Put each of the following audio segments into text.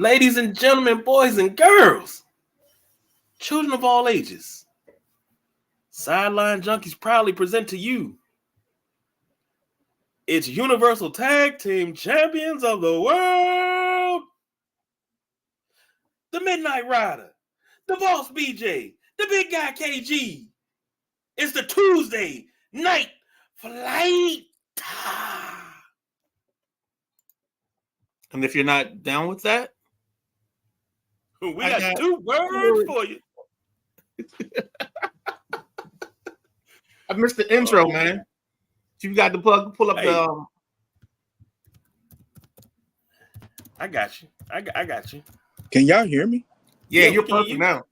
Ladies and gentlemen, boys and girls, children of all ages, Sideline Junkies proudly present to you its Universal Tag Team Champions of the World, the Midnight Rider, the Boss BJ, the Big Guy KG. It's the Tuesday Night Flight. And if you're not down with that, we got two words for you. I missed the intro, man. You got to pull up the. I got you. I got you. Can y'all hear me? Yeah, you're perfect now.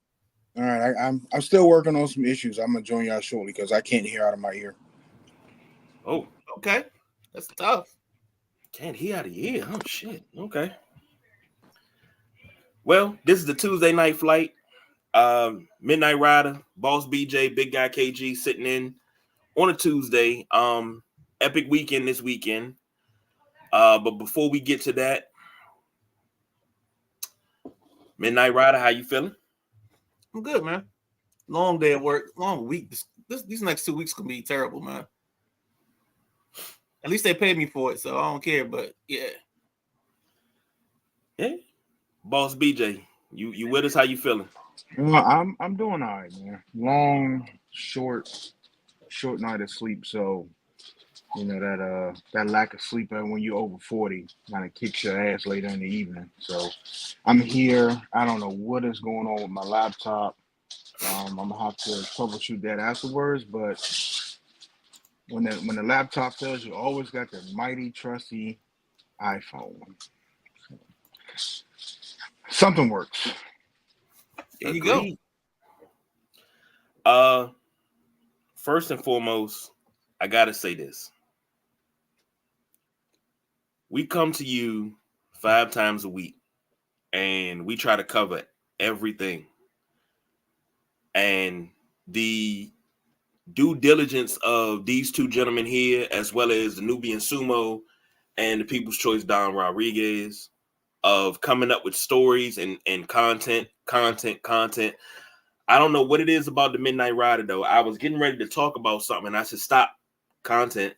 All right, I'm still working on some issues. I'm gonna join y'all shortly because I can't hear out of my ear. Oh, okay, that's tough. Can't hear out of your ear. Oh shit. Okay. Well, this is the Tuesday Night Flight. Midnight Rider, Boss BJ, Big Guy KG sitting in on a Tuesday. Epic weekend this weekend. But before we get to that, Midnight Rider, how you feeling? I'm good, man. Long day at work, long week. These next 2 weeks can be terrible, man. At least they paid me for it, so I don't care. But yeah. Boss BJ, you with us? How you feeling? Well, I'm doing all right, man. Long, short night of sleep. So, you know that lack of sleep when you're over 40 kind of kicks your ass later in the evening. So, I'm here. I don't know what is going on with my laptop. I'm gonna have to troubleshoot that afterwards. But when the laptop fails, you always got the mighty trusty iPhone. Something works. There you go. First and foremost, I gotta say this. We come to you 5 times a week, and we try to cover everything. And the due diligence of these two gentlemen here, as well as the Nubian Sumo and the People's Choice Don Rodriguez, of coming up with stories and content. I don't know what it is about the Midnight Rider, though. I was getting ready to talk about something, and I said, stop. Content.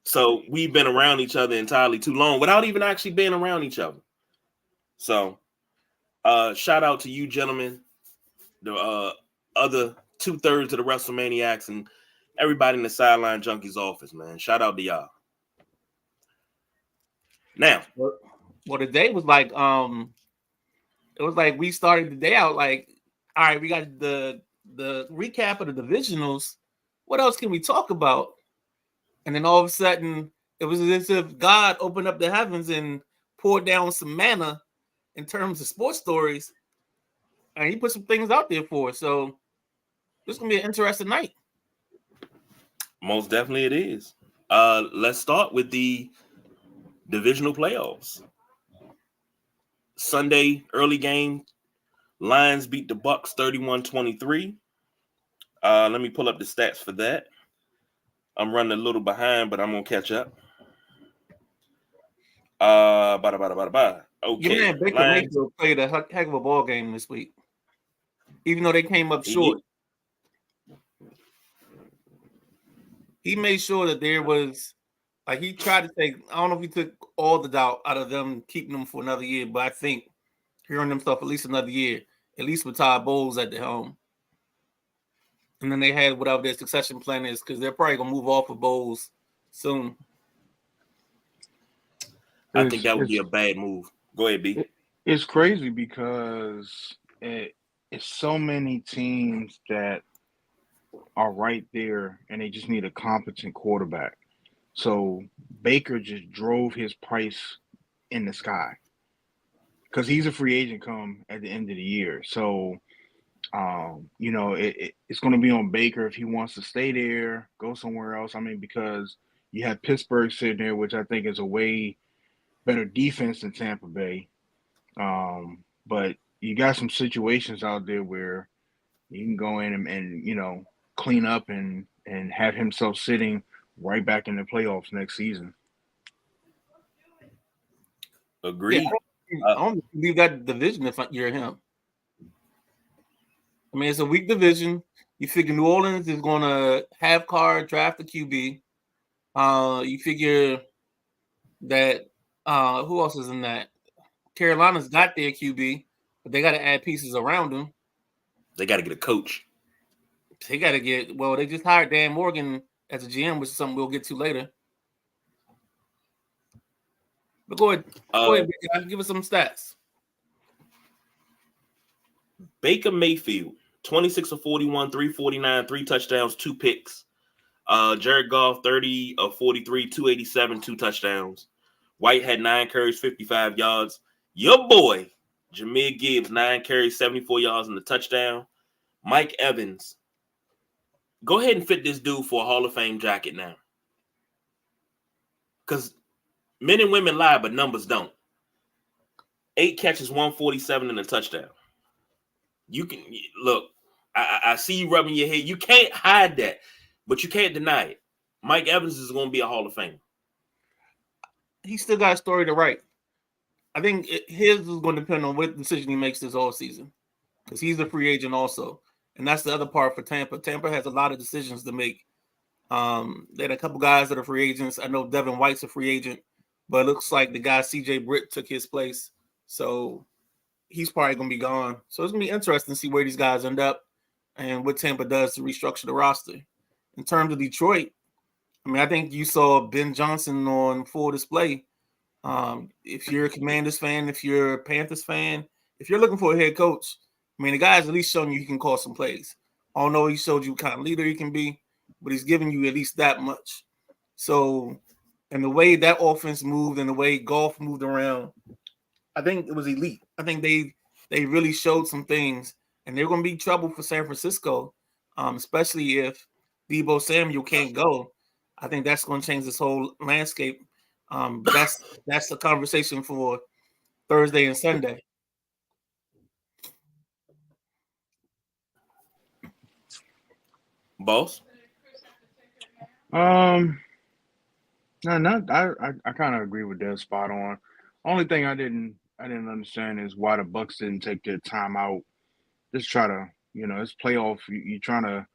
So we've been around each other entirely too long without even actually being around each other. So shout out to you gentlemen, the other 2/3 of the WrestleManiacs and everybody in the Sideline Junkies office, man. Shout out to y'all. Now, well, the day was like, it was like we started the day out like, all right, we got the recap of the divisionals. What else can we talk about? And then all of a sudden, it was as if God opened up the heavens and poured down some manna in terms of sports stories, and he put some things out there for us. So this is gonna be an interesting night. Most definitely it is. Let's start with the divisional playoffs. Sunday early game, Lions beat the Bucks 31-23. Let me pull up the stats for that. I'm running a little behind, but I'm gonna catch up. Okay. Your man Baker Mayfield played a heck of a ball game this week, even though they came up short. He made sure that there was, like, he tried to take, I don't know if he took all the doubt out of them, keeping them for another year, but I think hearing them stuff at least another year, at least with Todd Bowles at the helm. And then they had whatever their succession plan is, because they're probably going to move off of Bowles soon. I think that would be a bad move. Go ahead, B. It's crazy because it's so many teams that are right there and they just need a competent quarterback. So Baker just drove his price in the sky because he's a free agent come at the end of the year. So, you know, it's going to be on Baker if he wants to stay there, go somewhere else. I mean, because you have Pittsburgh sitting there, which I think is a way better defense than Tampa Bay. But you got some situations out there where you can go in and you know, clean up and have himself sitting right back in the playoffs next season. Agreed. don't leave that division if you're him. I mean, it's a weak division. You figure New Orleans is going to have card draft a QB. You figure that who else is in that? Carolina's got their QB, but they got to add pieces around them. They got to get a coach. They got to get. Well, they just hired Dan Morgan as a GM, which is something we'll get to later. But go ahead, Big guy, give us some stats. Baker Mayfield, 26 of 41, 349, 3 touchdowns, 2 picks. Jared Goff, 30 of 43, 287, 2 touchdowns. White had 9 carries, 55 yards. Your boy, Jahmyr Gibbs, 9 carries, 74 yards and a touchdown. Mike Evans, go ahead and fit this dude for a Hall of Fame jacket now. Because men and women lie, but numbers don't. 8 catches, 147 and a touchdown. You can look. I see you rubbing your head. You can't hide that, but you can't deny it. Mike Evans is going to be a Hall of Fame. He still got a story to write. I think his is going to depend on what decision he makes this all season, because he's a free agent also, and that's the other part for Tampa. Tampa has a lot of decisions to make. They had a couple guys that are free agents. I know Devin White's a free agent, but it looks like the guy CJ Britt took his place, so he's probably going to be gone. So it's going to be interesting to see where these guys end up and what Tampa does to restructure the roster. In terms of Detroit, I mean, I think you saw Ben Johnson on full display. If you're a Commanders fan, if you're a Panthers fan, if you're looking for a head coach, I mean, the guy's at least showing you he can call some plays. I don't know, he showed you what kind of leader he can be, but he's giving you at least that much. So, and the way that offense moved and the way Goff moved around, I think it was elite. I think they really showed some things, and they're going to be trouble for San Francisco, especially if Deebo Samuel can't go. I think that's going to change this whole landscape. But that's the conversation for Thursday and Sunday. Boss? No, I kind of agree with that. Spot on. Only thing I didn't understand is why the Bucks didn't take their time out. Just try to, it's playoff. You're trying to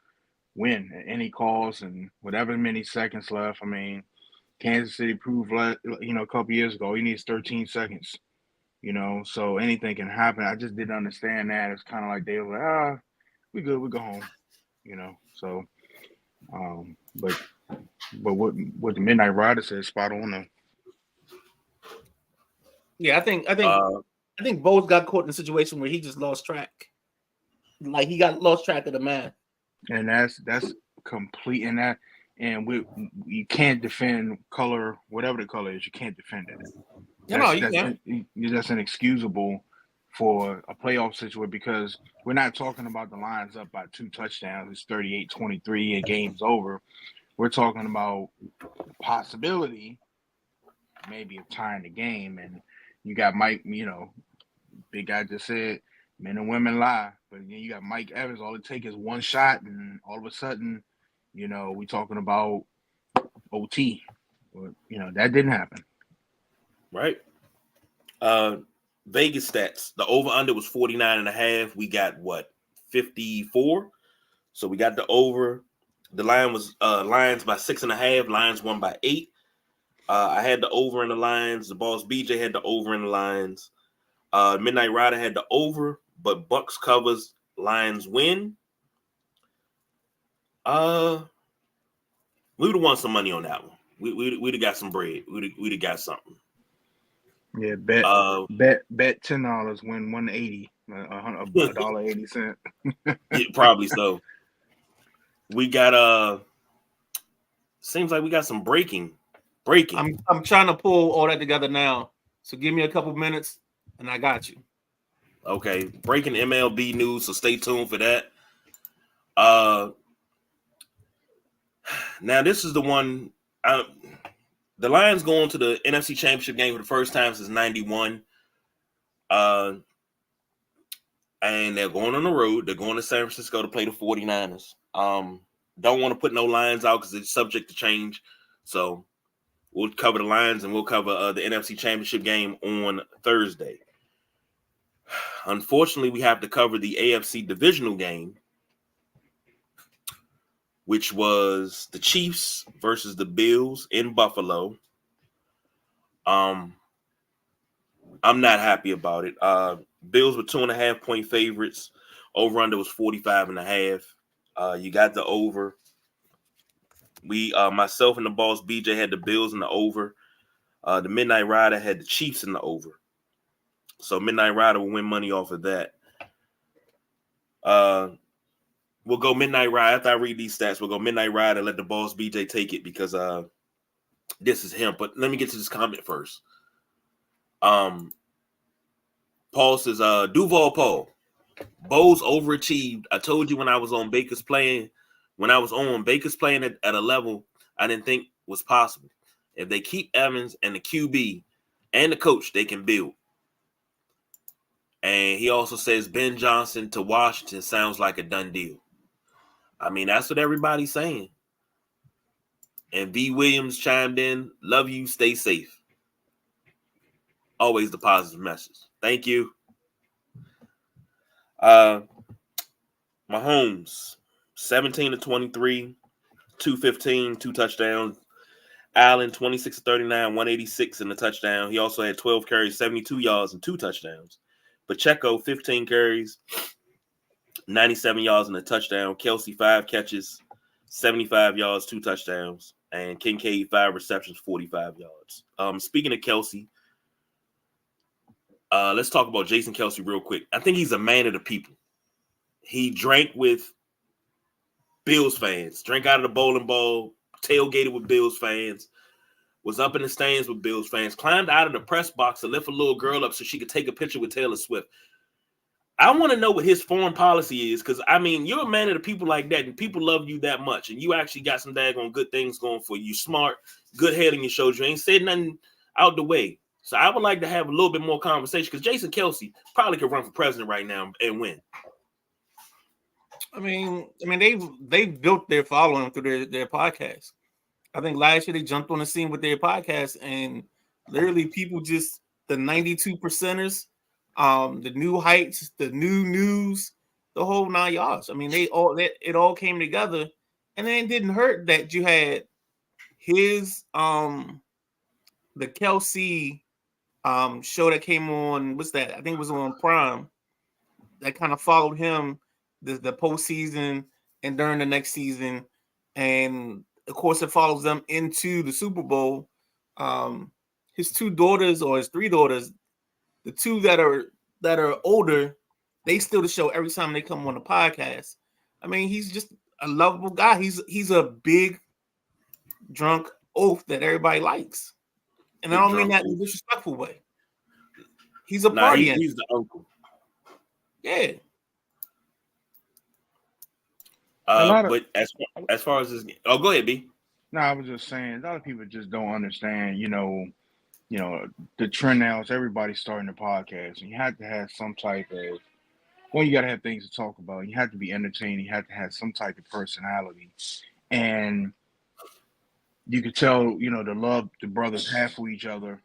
win at any cost, and whatever many seconds left. I mean, Kansas City proved, a couple years ago, he needs 13 seconds. So anything can happen. I just didn't understand that. It's kind of like they were like, we good, we go home. So, but what the Midnight Rider said, spot on though. Yeah, I think Bowles got caught in a situation where he just lost track. Like he got lost track of the man. And that's complete in that. And you can't defend color, whatever the color is. You can't defend it. That's inexcusable for a playoff situation, because we're not talking about the Lions up by 2 touchdowns. It's 38-23 and game's over. We're talking about the possibility maybe of tying the game. And you got Mike, big guy just said, men and women lie. But then you got Mike Evans. All it takes is one shot, and all of a sudden, we talking about OT. But, that didn't happen. Right. Vegas stats. The over-under was 49.5. We got, 54? So we got the over. The line was Lions by 6.5. Lions won by 8. I had the over in the Lions. The boss BJ had the over in the Lions. Midnight Rider had the over, but Bucks covers, Lions win. We would have won some money on that one. We'd have got some bread. We'd have got something. Yeah, bet $10, win $1.80, $1.80. Yeah, probably so. We got seems like we got some breaking. I'm trying to pull all that together now. So give me a couple minutes and I got you. Okay, breaking MLB news, so stay tuned for that. Now this is the one. The Lions going to the NFC Championship game for the first time since '91. And they're going on the road. They're going to San Francisco to play the 49ers. Don't want to put no lines out because it's subject to change. So we'll cover the Lions and we'll cover the NFC Championship game on Thursday. Unfortunately, we have to cover the AFC divisional game, which was the Chiefs versus the Bills in Buffalo. I'm not happy about it. Bills were 2.5-point favorites. Over under was 45.5. You got the over. We, myself and the boss BJ had the Bills in the over. The Midnight Rider had the Chiefs in the over. So Midnight Rider will win money off of that. We'll go Midnight Rider. After I read these stats, we'll go Midnight Rider and let the boss BJ take it because this is him. But let me get to this comment first. Paul says, Duval Paul, Bowles overachieved. I told you when I was on Baker's playing at a level I didn't think was possible. If they keep Evans and the QB and the coach, they can build. And he also says Ben Johnson to Washington sounds like a done deal. I mean, that's what everybody's saying. And V. Williams chimed in, love you, stay safe. Always the positive message. Thank you. Mahomes, 17-23, 215, 2 touchdowns. Allen, 26-39, 186 in the touchdown. He also had 12 carries, 72 yards, and 2 touchdowns. Pacheco, 15 carries, 97 yards and a touchdown. Kelsey, 5 catches, 75 yards, 2 touchdowns. And Kincaid, 5 receptions, 45 yards. Speaking of Kelsey, let's talk about Jason Kelsey real quick. I think he's a man of the people. He drank with Bills fans, drank out of the bowling ball, tailgated with Bills fans, was up in the stands with Bills fans, climbed out of the press box to lift a little girl up so she could take a picture with Taylor Swift. I want to know what his foreign policy is because, I mean, you're a man of the people like that, and people love you that much, and you actually got some daggone good things going for you. Smart, good head on your shoulders. You ain't said nothing out the way. So I would like to have a little bit more conversation because Jason Kelsey probably could run for president right now and win. I mean, they've built their following through their podcast. I think last year they jumped on the scene with their podcast, and literally people just the 92 percenters, the new heights, the new news, the whole 9 yards. I mean, it all came together, and then it didn't hurt that you had his the Kelsey show that came on. What's that? I think it was on Prime. That kind of followed him the postseason and during the next season, and of course it follows them into the Super Bowl. His 2 daughters or his 3 daughters, the 2 that are older, they still the show every time they come on the podcast. I mean, he's just a lovable guy. He's a big drunk oaf that everybody likes, and I don't mean that in a disrespectful way. He's a party. He's the uncle. Yeah. But as far as this, go ahead, B. No, I was just saying, a lot of people just don't understand, the trend now is everybody's starting a podcast, and you have to have some type of, you got to have things to talk about. You have to be entertaining. You have to have some type of personality, and you could tell, the love the brothers have for each other,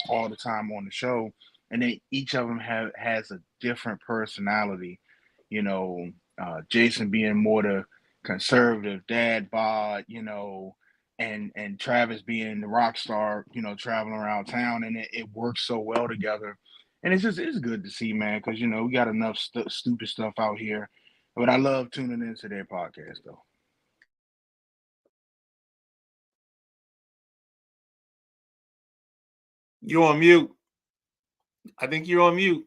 all the time on the show, and then each of them has a different personality, Jason being more the conservative dad bod, and Travis being the rock star, traveling around town, and it works so well together. And it's good to see, man, because, we got enough stupid stuff out here. But I love tuning into their podcast, though. You're on mute. I think you're on mute.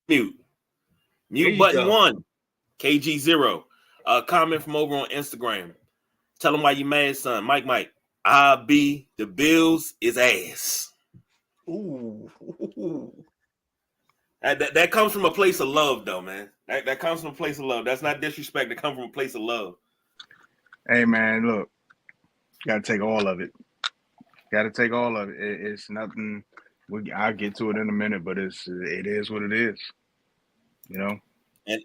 Mute button 1. KG0. Comment from over on Instagram. Tell them why you mad, son. Mike. The Bills is ass. Ooh. That comes from a place of love, though, man. That comes from a place of love. That's not disrespect. That comes from a place of love. Hey, man, look. Got to take all of it. It's nothing. I'll get to it in a minute, but it is what it is. And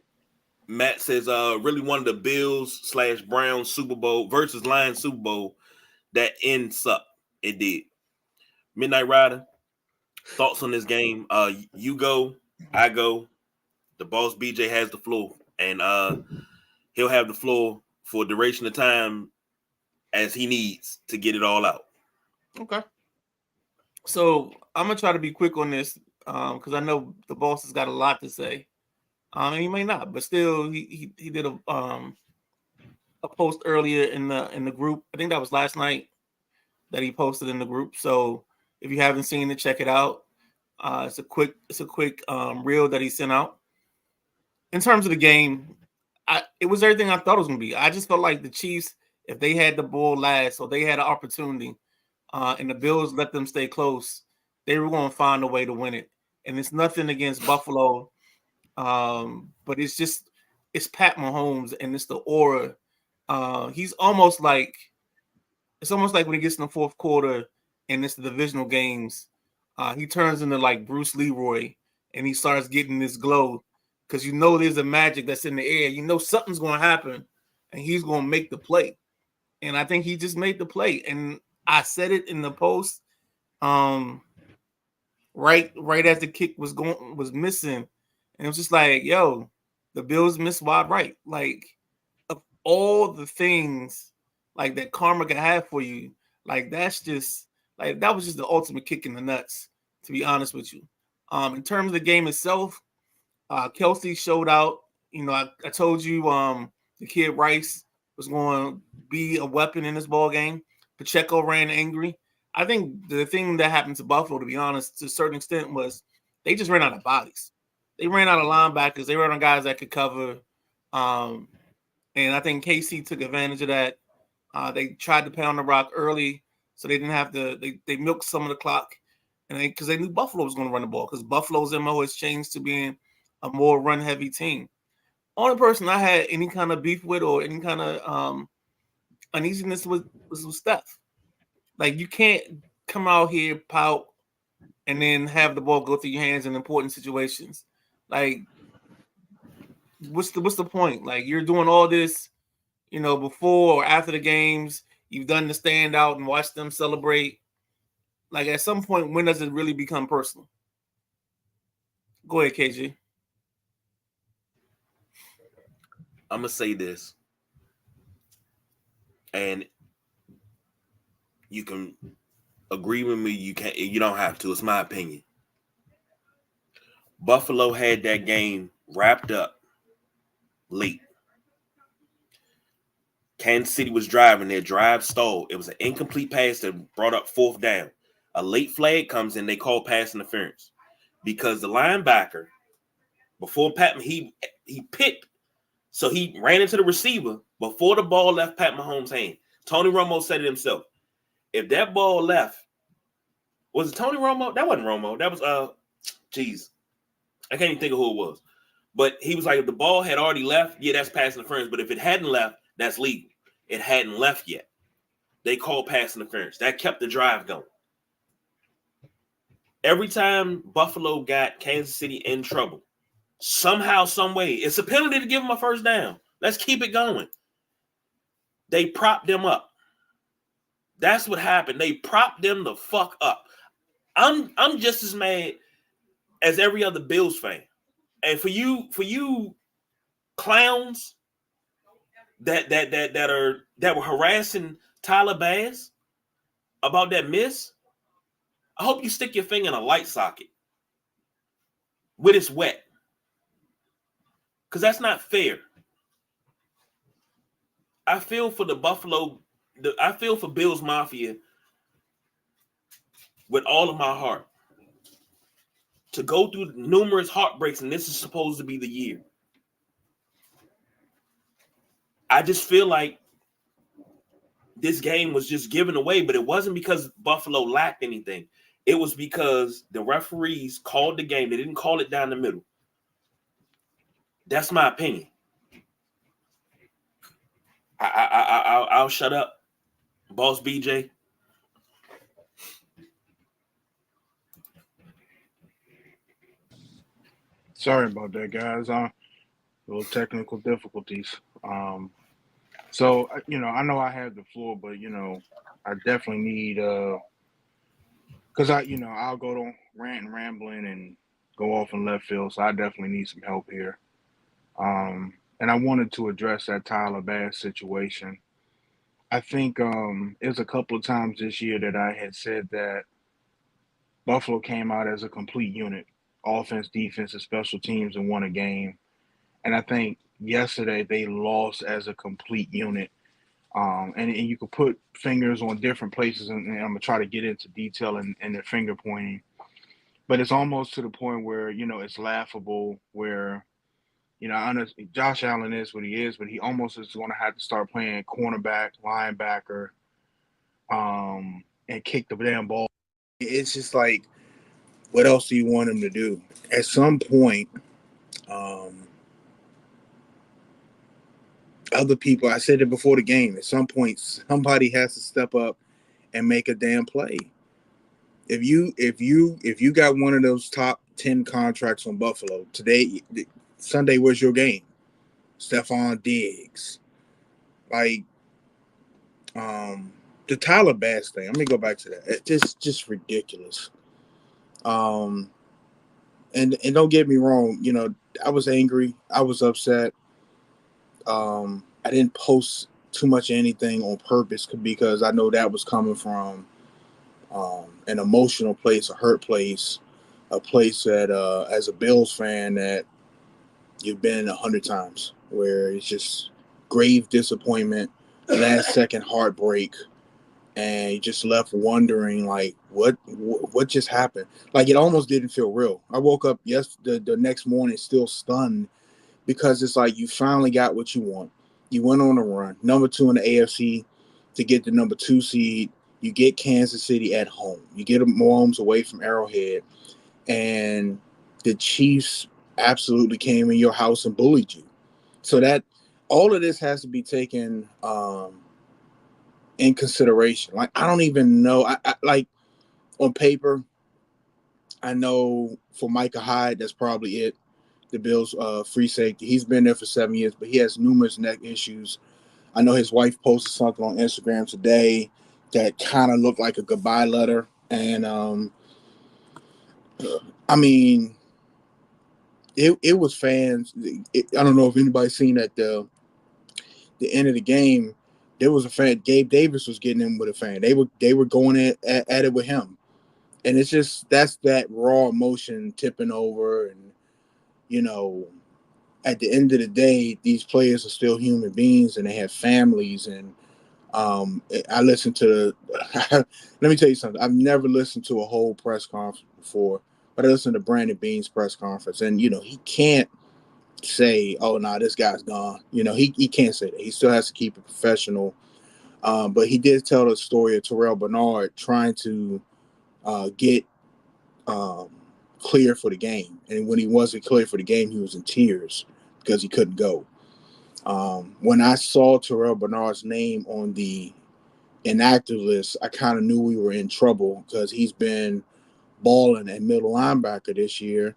Matt says, really one of the Bills / Browns Super Bowl versus Lions Super Bowl that ends up. It did. Midnight Rider. Thoughts on this game? You go, I go. The boss BJ has the floor, and he'll have the floor for a duration of time as he needs to get it all out. Okay. So I'm gonna try to be quick on this because I know the boss has got a lot to say. And he may not, but still, he did a post earlier in the group. I think that was last night that he posted in the group. So if you haven't seen it, check it out. It's a quick reel that he sent out. In terms of the game, it was everything I thought it was gonna be. I just felt like the Chiefs, if they had the ball last or they had an opportunity, and the Bills let them stay close, they were going to find a way to win it. And it's nothing against Buffalo, but it's Pat Mahomes and it's the aura. He's almost like it's almost like when he gets in the fourth quarter and it's the divisional games, he turns into like Bruce Leroy and he starts getting this glow because you know there's a magic that's in the air. You know something's going to happen and he's going to make the play. And I think he just made the play. And I said it in the post, right as the kick was missing, and it was just like, yo, the Bills missed wide right. Like of all the things like that karma can have for you, like that's just like that was just the ultimate kick in the nuts, to be honest with you. In terms of the game itself, Kelsey showed out. You know, I told you the kid Rice was going to be a weapon in this ball game. Pacheco ran angry. I think the thing that happened to Buffalo, to be honest, to a certain extent, was they just ran out of bodies. They ran out of linebackers. They ran on guys that could cover. And I think KC took advantage of that. They tried to pound the rock early, so they didn't have to. They milked some of the clock, and because they knew Buffalo was going to run the ball, because Buffalo's MO has changed to being a more run-heavy team. Only person I had any kind of beef with or any kind of uneasiness was Steph. Like you can't come out here, pout, and then have the ball go through your hands in important situations. Like, what's the point? Like you're doing all this, you know, before or after the games. You've done the stand out and watch them celebrate. Like at some point, when does it really become personal? Go ahead, KG. I'm gonna say this, and you can agree with me. You can't. You don't have to. It's my opinion. Buffalo had that game wrapped up late. Kansas City was driving. Their drive stalled. It was an incomplete pass that brought up fourth down. A late flag comes in. They call pass interference because the linebacker, before Pat, he picked, so he ran into the receiver before the ball left Pat Mahomes' hand. Tony Romo said it himself. If that ball left, was it Tony Romo? That wasn't Romo. That was I can't even think of who it was. But he was like, if the ball had already left, yeah, that's pass interference. But if it hadn't left, that's legal. It hadn't left yet. They called pass interference. That kept the drive going. Every time Buffalo got Kansas City in trouble, somehow, some way, it's a penalty to give them a first down. Let's keep it going. They propped them up. That's what happened. They propped them the fuck up. I'm just as mad as every other Bills fan. And for you clowns that were harassing Tyler Bass about that miss, I hope you stick your finger in a light socket when it's wet. Because that's not fair. I feel for I feel for Bills Mafia with all of my heart. To go through numerous heartbreaks, and this is supposed to be the year. I just feel like this game was just given away, but it wasn't because Buffalo lacked anything. It was because the referees called the game. They didn't call it down the middle. That's my opinion. I'll shut up, Boss BJ. Sorry about that, guys. Little technical difficulties. So I know I have the floor, but I definitely need because I'll go ranting, rambling, and go off in left field. So I definitely need some help here. And I wanted to address that Tyler Bass situation. I think it was a couple of times this year that I had said that Buffalo came out as a complete unit, offense, defense, and special teams, and won a game. And I think yesterday they lost as a complete unit. And you could put fingers on different places, and I'm gonna try to get into detail and the finger pointing. But it's almost to the point where it's laughable. Where honestly, Josh Allen is what he is, but he almost is going to have to start playing cornerback, linebacker, and kick the damn ball. It's just like, what else do you want him to do? At some point, um, other people. I said it before the game. At some point, somebody has to step up and make a damn play. If you got one of those top 10 contracts on Buffalo today, Sunday was your game. Stephon Diggs, like the Tyler Bass thing. Let me go back to that. It's just ridiculous. Um, and don't get me wrong. I was angry. I was upset. I didn't post too much of anything on purpose because I know that was coming from an emotional place, a hurt place, a place that, as a Bills fan, that you've been 100 times, where it's just grave disappointment, last second heartbreak, and you just left wondering like what just happened. Like, it almost didn't feel real. I woke up the next morning still stunned because it's like you finally got what you want. You went on a run, number 2 in the AFC to get the number 2 seed. You get Kansas City at home. You get Mahomes away from Arrowhead, and the Chiefs absolutely came in your house and bullied you. So that all of this has to be taken in consideration. Like, I don't even know. I like, on paper, I know for Micah Hyde, that's probably it. The Bills' free safety. He's been there for 7 years, but he has numerous neck issues. I know his wife posted something on Instagram today that kind of looked like a goodbye letter. And I mean, it was fans. I don't know if anybody's seen at the end of the game. There was a fan. Gabe Davis was getting in with a fan. They were going at it with him, and it's just that's that raw emotion tipping over. And you know, at the end of the day, these players are still human beings, and they have families. And I listened to. Let me tell you something. I've never listened to a whole press conference before, but I listened to Brandon Beane's press conference, and he can't say, "Oh, no, this guy's gone." He can't say that. He still has to keep it professional. But he did tell the story of Terrell Bernard trying to get um, clear for the game, and when he wasn't clear for the game, he was in tears because he couldn't go. When I saw Terrell Bernard's name on the inactive list, I kind of knew we were in trouble because he's been balling at middle linebacker this year,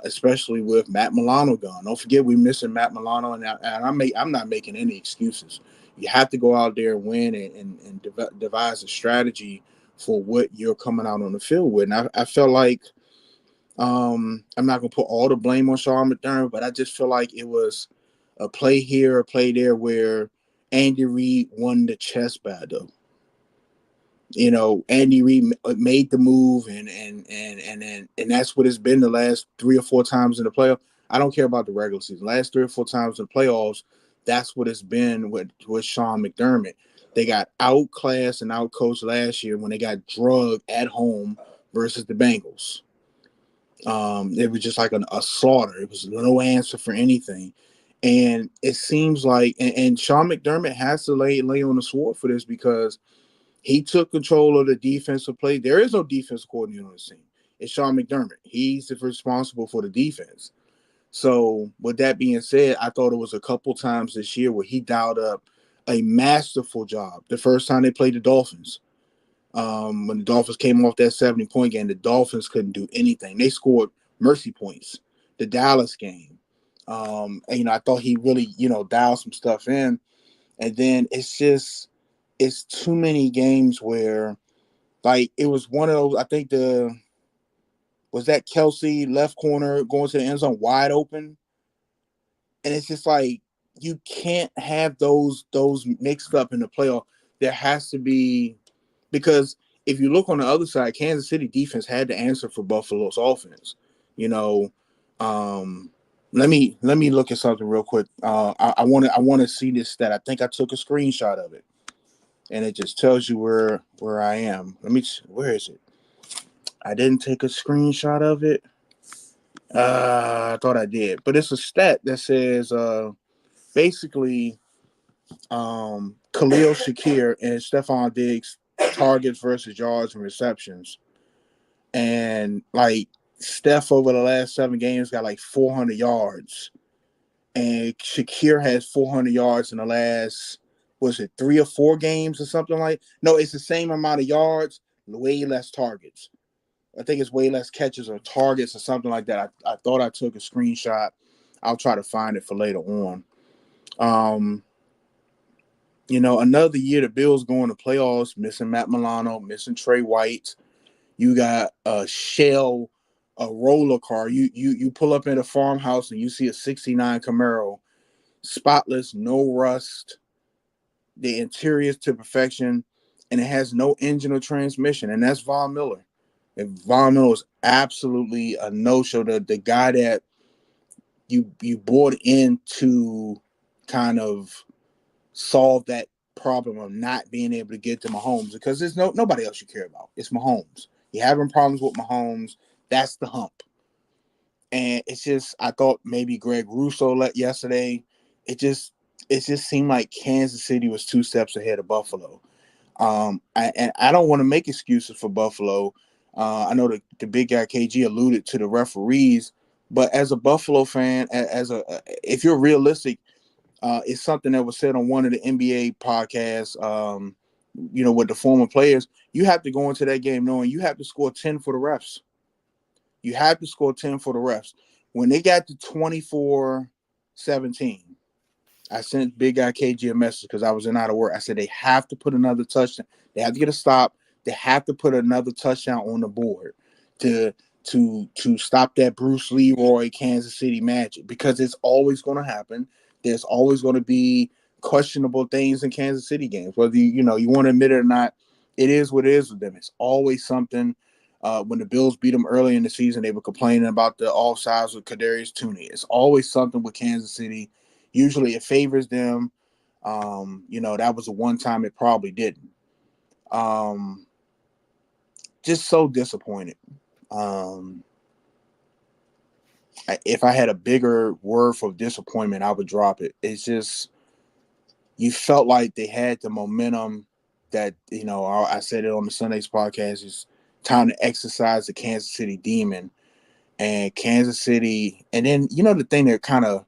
especially with Matt Milano gone. Don't forget we're missing Matt Milano, and I'm not making any excuses. You have to go out there and win and devise a strategy for what you're coming out on the field with. And I felt like I'm not going to put all the blame on Sean McDermott, but I just feel like it was a play here, a play there where Andy Reid won the chess battle. Andy Reid made the move, and that's what it's been the last 3 or 4 times in the playoff. I don't care about the regular season. Last 3 or 4 times in the playoffs, that's what it's been with Sean McDermott. They got outclassed and outcoached last year when they got drugged at home versus the Bengals. It was just like a slaughter. It was no answer for anything. And it seems like, and Sean McDermott has to lay on the sword for this because he took control of the defensive play. There is no defense coordinator on the team. It's Sean McDermott. He's responsible for the defense. So with that being said, I thought it was a couple times this year where he dialed up a masterful job. The first time they played the Dolphins, when the Dolphins came off that 70-point game, the Dolphins couldn't do anything. They scored mercy points. The Dallas game, and, I thought he really, dialed some stuff in. And then it's too many games where, like, it was one of those. I think Was that Kelsey left corner going to the end zone wide open? And it's just like you can't have those mixed up in the playoff. There has to be, because if you look on the other side, Kansas City defense had to answer for Buffalo's offense. You know, let me look at something real quick. I want to see this stat. I think I took a screenshot of it, and it just tells you where I am. Where is it? I didn't take a screenshot of it. I thought I did, but it's a stat that says basically Khalil Shakir and Stephon Diggs targets versus yards and receptions. And like Steph over the last 7 games got like 400 yards. And Shakir has 400 yards in the last, was it 3 or 4 games or something like? No, it's the same amount of yards, way less targets. I think it's way less catches or targets or something like that. I thought I took a screenshot. I'll try to find it for later on. Another year the Bills going to playoffs, missing Matt Milano, missing Trey White. You got a roller car. You pull up in a farmhouse and you see a 69 Camaro, spotless, no rust, the interior's to perfection, and it has no engine or transmission, and that's Von Miller. And Von Miller is absolutely a no-show. The guy that you brought in to kind of solve that problem of not being able to get to Mahomes, because there's nobody else you care about. It's Mahomes. You're having problems with Mahomes. That's the hump. And it's just, I thought maybe Greg Russo let yesterday. It just seemed like Kansas City was 2 steps ahead of Buffalo. I don't want to make excuses for Buffalo. I know the big guy KG alluded to the referees, but as a Buffalo fan, if you're realistic, it's something that was said on one of the NBA podcasts, with the former players. You have to go into that game knowing you have to score 10 for the refs. You have to score 10 for the refs. When they got to 24-17, I sent big guy KG a message because I was out of work. I said they have to put another touchdown. They have to get a stop. They have to put another touchdown on the board to stop that Bruce Leroy Kansas City magic, because it's always going to happen. There's always going to be questionable things in Kansas City games, whether you want to admit it or not. It is what it is with them. It's always something. When the Bills beat them early in the season, they were complaining about the offsides with Kadarius Toney. It's always something with Kansas City. Usually it favors them. That was the one time it probably didn't. Just so disappointed. If I had a bigger word for disappointment, I would drop it. It's just, you felt like they had the momentum that, I said it on the Sundays podcast, it's time to exercise the Kansas City demon. And Kansas City, and then, the thing that kind of,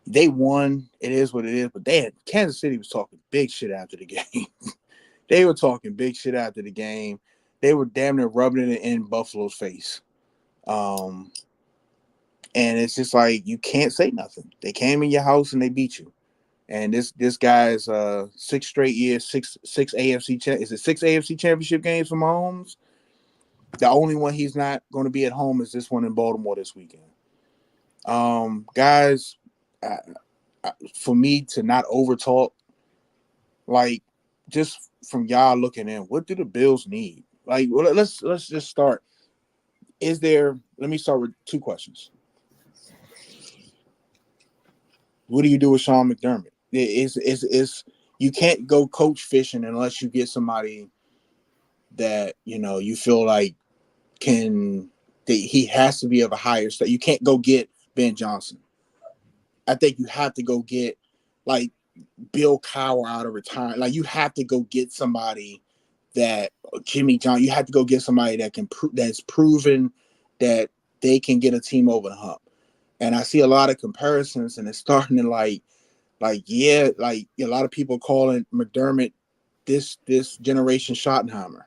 they won, it is what it is, but Kansas City was talking big shit after the game. They were talking big shit after the game. They were damn near rubbing it in Buffalo's face. And it's just like, you can't say nothing. They came in your house and they beat you. And this guy's 6 straight years, six AFC is it 6 AFC championship games for Mahomes? The only one he's not going to be at home is this one in Baltimore this weekend. Guys, for me to not overtalk, like, just from y'all looking in, what do the Bills need? Like, well, let's just start. Let me start with 2 questions. What do you do with Sean McDermott? You can't go coach fishing unless you get somebody that, you feel like he has to be of a higher state. You can't go get Ben Johnson. I think you have to go get, like, Bill Cowher out of retirement. Like, you have to go get somebody that Jimmy John. You have to go get somebody that's proven that they can get a team over the hump. And I see a lot of comparisons, and it's starting to like a lot of people calling McDermott this generation Schottenheimer,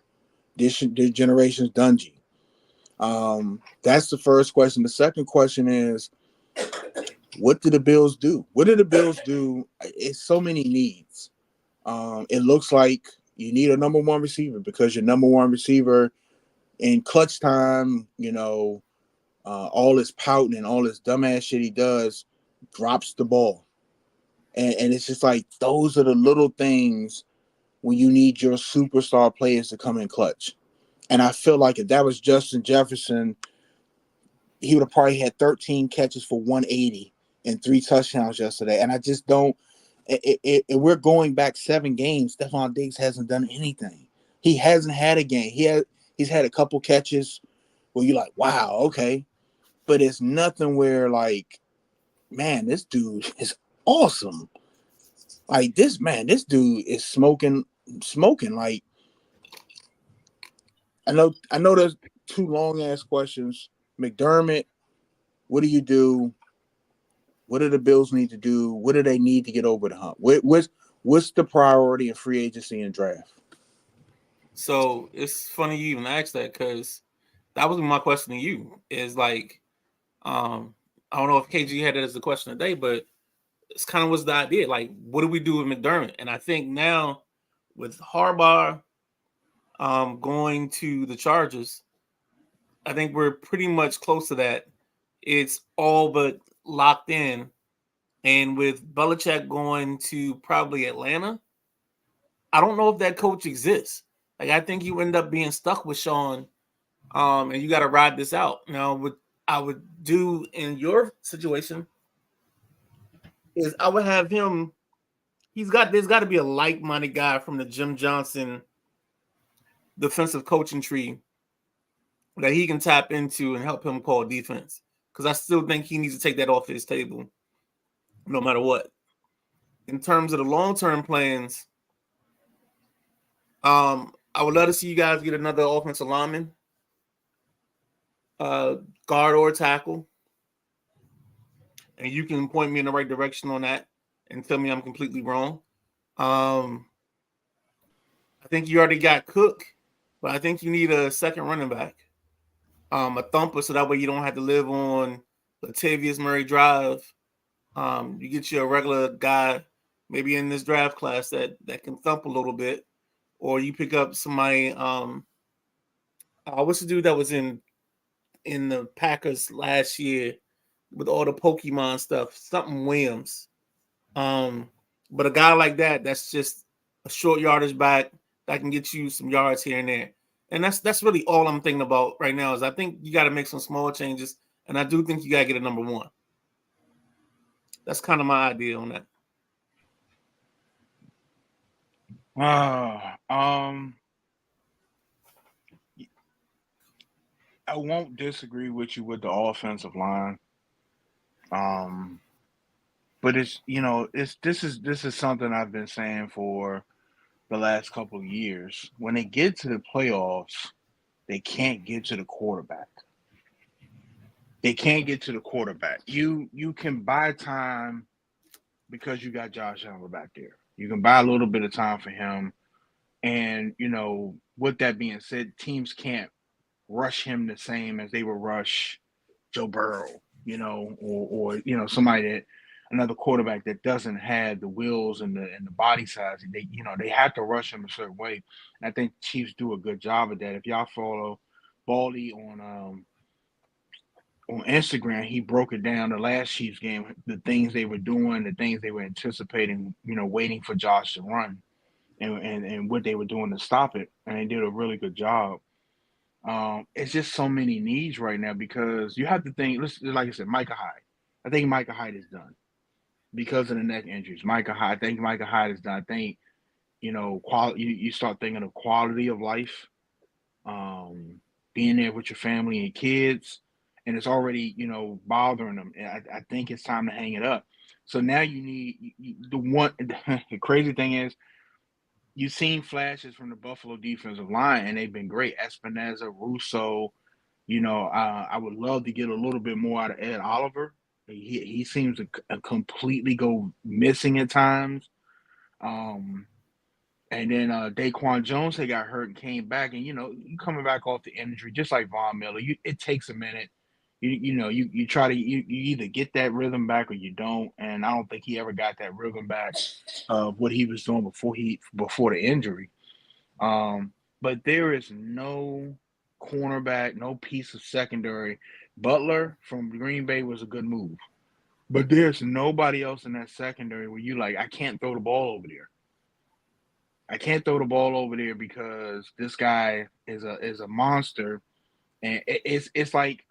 this generation's Dungy. That's the first question. The second question is, what do the Bills do? What do the Bills do? It's so many needs. It looks like you need a number 1 receiver, because your number 1 receiver in clutch time, all this pouting and all this dumbass shit he does, drops the ball. And it's just like those are the little things when you need your superstar players to come in clutch. And I feel like if that was Justin Jefferson, he would have probably had 13 catches for 180 and 3 touchdowns yesterday. And I just don't. We're going back 7 games. Stephon Diggs hasn't done anything. He hasn't had a game. He's had a couple catches where you're like, wow, okay, but it's nothing where like, man, this dude is awesome. Like this dude is smoking. Like I know there's 2 long ass questions. McDermott, what do you do? What do the Bills need to do? What do they need to get over the hump? What's the priority in free agency and draft? So it's funny you even asked that because that was my question to you. Is like, I don't know if KG had it as a question today, but it's kind of was the idea. Like, what do we do with McDermott? And I think now with Harbaugh going to the Chargers, I think we're pretty much close to that. It's all but locked in. And with Belichick going to probably Atlanta, I don't know if that coach exists. Like, I think you end up being stuck with Sean, and you got to ride this out. Now, what I would do in your situation is I would have him. There's got to be a like-minded guy from the Jim Johnson defensive coaching tree that he can tap into and help him call defense. Because I still think he needs to take that off his table, no matter what. In terms of the long-term plans, I would love to see you guys get another offensive lineman, guard or tackle, and you can point me in the right direction on that and tell me I'm completely wrong. I think you already got Cook, but I think you need a second running back, a thumper, so that way you don't have to live on Latavius Murray Drive. You get you a regular guy, maybe in this draft class that can thump a little bit, or you pick up somebody. What's the dude that was in the Packers last year with all the Pokemon stuff? Something Williams. But a guy like that's just a short yardage back that can get you some yards here and there. And that's really all I'm thinking about right now is I think you got to make some small changes, and I do think you got to get a number 1. That's kind of my idea on that. I won't disagree with you with the offensive line. But this is something I've been saying for the last couple of years. When they get to the playoffs, they can't get to the quarterback. They can't get to the quarterback. You can buy time because you got Josh Allen back there. You can buy a little bit of time for him. And, with that being said, teams can't rush him the same as they would rush Joe Burrow, or somebody that another quarterback that doesn't have the wheels and the body size. They have to rush him a certain way. And I think Chiefs do a good job of that. If y'all follow Baldy on Instagram, he broke it down the last Chiefs game, the things they were doing, the things they were anticipating, waiting for Josh to run and what they were doing to stop it. And they did a really good job. It's just so many needs right now because you have to think, like I said, Micah Hyde. I think Micah Hyde is done because of the neck injuries. I think Micah Hyde is done. I think, quality. You start thinking of quality of life, being there with your family and kids, and it's already, bothering them. And I think it's time to hang it up. So now you need the one. The crazy thing is, you've seen flashes from the Buffalo defensive line, and they've been great. Espinoza, Russo. I would love to get a little bit more out of Ed Oliver. He seems to completely go missing at times. And then Daquan Jones, they got hurt and came back, and you coming back off the injury, just like Von Miller. It takes a minute. You try to you either get that rhythm back or you don't, and I don't think he ever got that rhythm back of what he was doing before the injury. But there is no cornerback, no piece of secondary. Butler from Green Bay was a good move. But there's nobody else in that secondary where you like, I can't throw the ball over there. I can't throw the ball over there because this guy is a monster, and it's like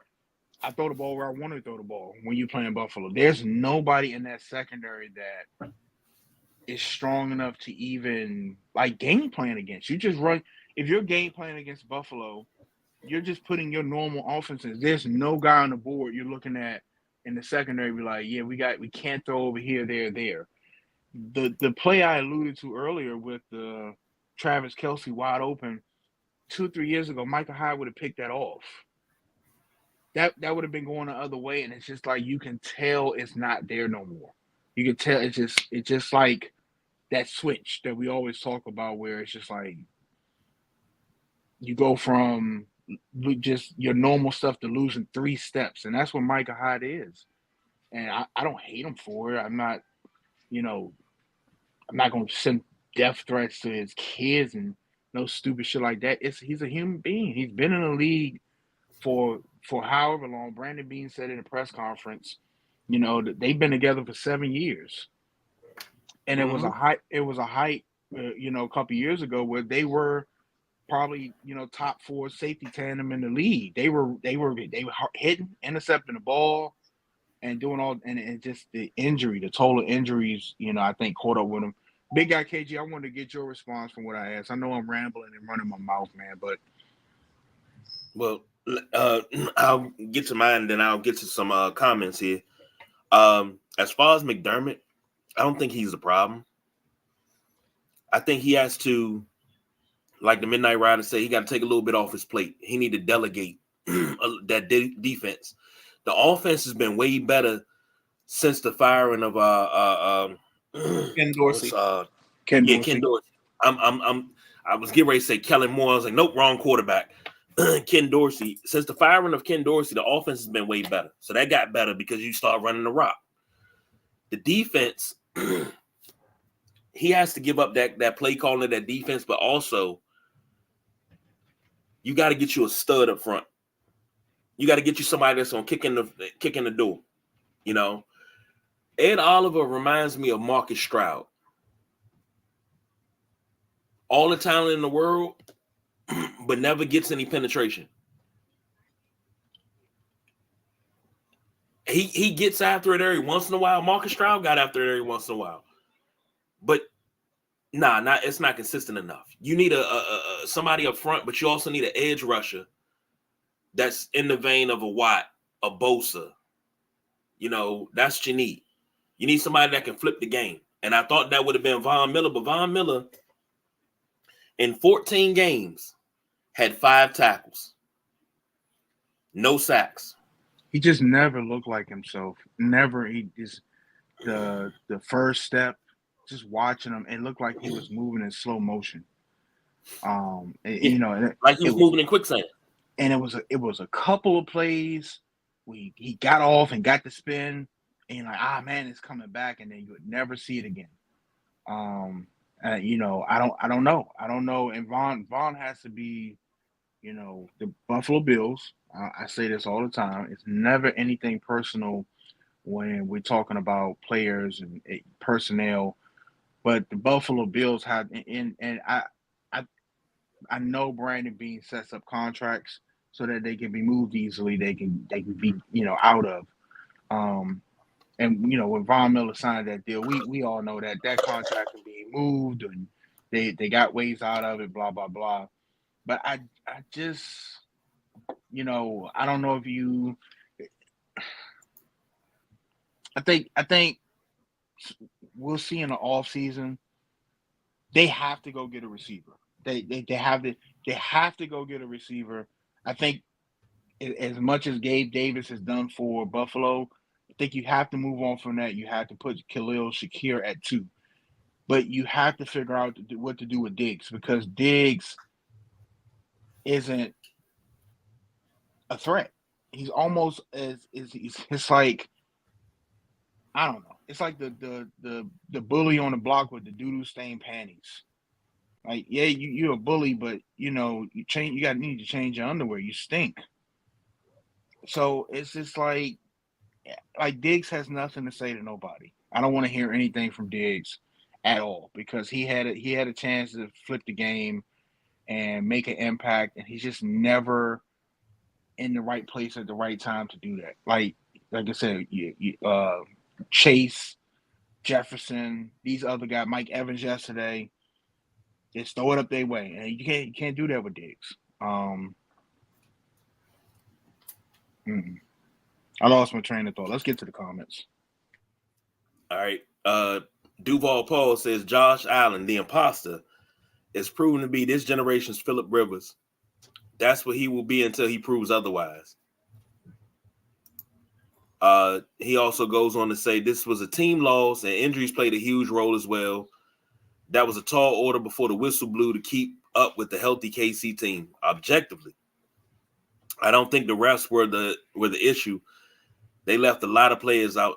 I throw the ball where I want to throw the ball when you're playing Buffalo. There's nobody in that secondary that is strong enough to even like game plan against. You just run if you're game playing against Buffalo, you're just putting your normal offenses. There's no guy on the board you're looking at in the secondary be like, yeah, we can't throw over here, there. The play I alluded to earlier with the Travis Kelce wide open 2-3 years ago, Micah Hyde would have picked that off. That would have been going the other way, and it's just like you can tell it's not there no more. You can tell it's just like that switch that we always talk about where it's just like you go from just your normal stuff to losing 3 steps, and that's what Micah Hyde is. And I don't hate him for it. I'm not, I'm not going to send death threats to his kids and no stupid shit like that. He's a human being. He's been in the league for however long. Brandon Beane said in a press conference, that they've been together for 7 years, and it was a height. It was a height, a couple years ago where they were probably top 4 safety tandem in the league. They were hitting, intercepting the ball, and doing all, and just the total injuries, I think caught up with him. Big guy KG, I wanted to get your response from what I asked. I know I'm rambling and running my mouth, man, but well, I'll get to mine, then I'll get to some comments here. As far as McDermott, I don't think he's the problem. I think he has to, like the Midnight Rider say, he got to take a little bit off his plate. He need to delegate that defense. The offense has been way better since the firing of Ken Dorsey. Ken Dorsey. I was getting ready to say Kellen Moore. I was like, nope, wrong quarterback. Ken Dorsey. Since the firing of Ken Dorsey, the offense has been way better. So that got better because you start running the rock. The defense, he has to give up that play calling of that defense, but also you got to get you a stud up front. You got to get you somebody that's going to kick in the door. Ed Oliver reminds me of Marcus Stroud. All the talent in the world, but never gets any penetration. He gets after it every once in a while. Marcus Stroud got after it every once in a while. But it's not consistent enough. You need a somebody up front, but you also need an edge rusher that's in the vein of a Watt, a Bosa. That's what you need. You need somebody that can flip the game. And I thought that would have been Von Miller, but Von Miller in 14 games had 5 tackles, no sacks. he just never looked like himself. Never. He just the first step, just watching him, it looked like he was moving in slow motion. Like he was moving in quicksand. And it was a couple of plays he got off and got the spin, and you're like, man, it's coming back, and then you would never see it again. I don't know. And Vaughn has to be, the Buffalo Bills. I say this all the time. It's never anything personal when we're talking about players and personnel, but the Buffalo Bills have, and I know Brandon Beane sets up contracts so that they can be moved easily. They can be out of. And when Von Miller signed that deal, we all know that contract can be moved and they got ways out of it, blah blah blah. But I just I don't know if you. I think we'll see in the off season. They have to go get a receiver. They have to go get a receiver. I think as much as Gabe Davis has done for Buffalo, I think you have to move on from that. You have to put Khalil Shakir at 2. But you have to figure out what to do with Diggs, because Diggs isn't a threat. He's almost it's like, I don't know. It's like the bully on the block with the doo-doo stained panties. Like, yeah, you're a bully, but you need to change your underwear. You stink. So it's just like Diggs has nothing to say to nobody. I don't want to hear anything from Diggs at all because he had a chance to flip the game and make an impact, and he's just never in the right place at the right time to do that. Like I said, Chase, Jefferson, these other guys, Mike Evans yesterday, just throw it up their way, and you can't do that with Diggs. I lost my train of thought. Let's get to the comments. All right. Duval Paul says Josh Allen, the imposter, is proven to be this generation's Phillip Rivers. That's what he will be until he proves otherwise. He also goes on to say this was a team loss and injuries played a huge role as well. That was a tall order before the whistle blew to keep up with the healthy KC team. Objectively, I don't think the refs were the issue. They left a lot of plays out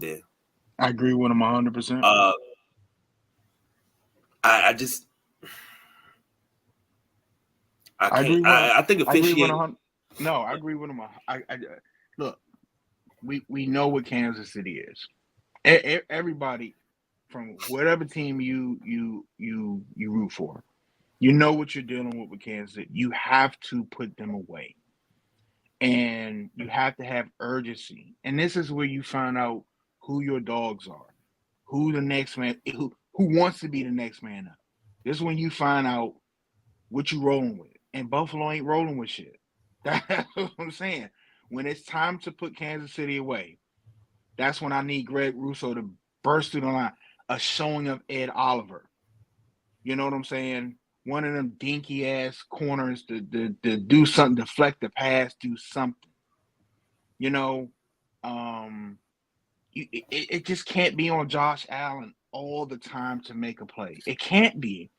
there. I agree with him 100%. I can't. I think officiating. No, I agree with him. Look, we know what Kansas City is. Everybody from whatever team you root for, you know what you're dealing with Kansas City. You have to put them away, and you have to have urgency. And this is where you find out who your dogs are, who the next man, who wants to be the next man up. This is when you find out what you rolling with. And Buffalo ain't rolling with shit. That's what I'm saying. When it's time to put Kansas City away, that's when I need Greg Russo to burst through the line. A showing of Ed Oliver. You know what I'm saying? One of them dinky ass corners to do something, deflect the pass, do something. You know, it just can't be on Josh Allen all the time to make a play. It can't be.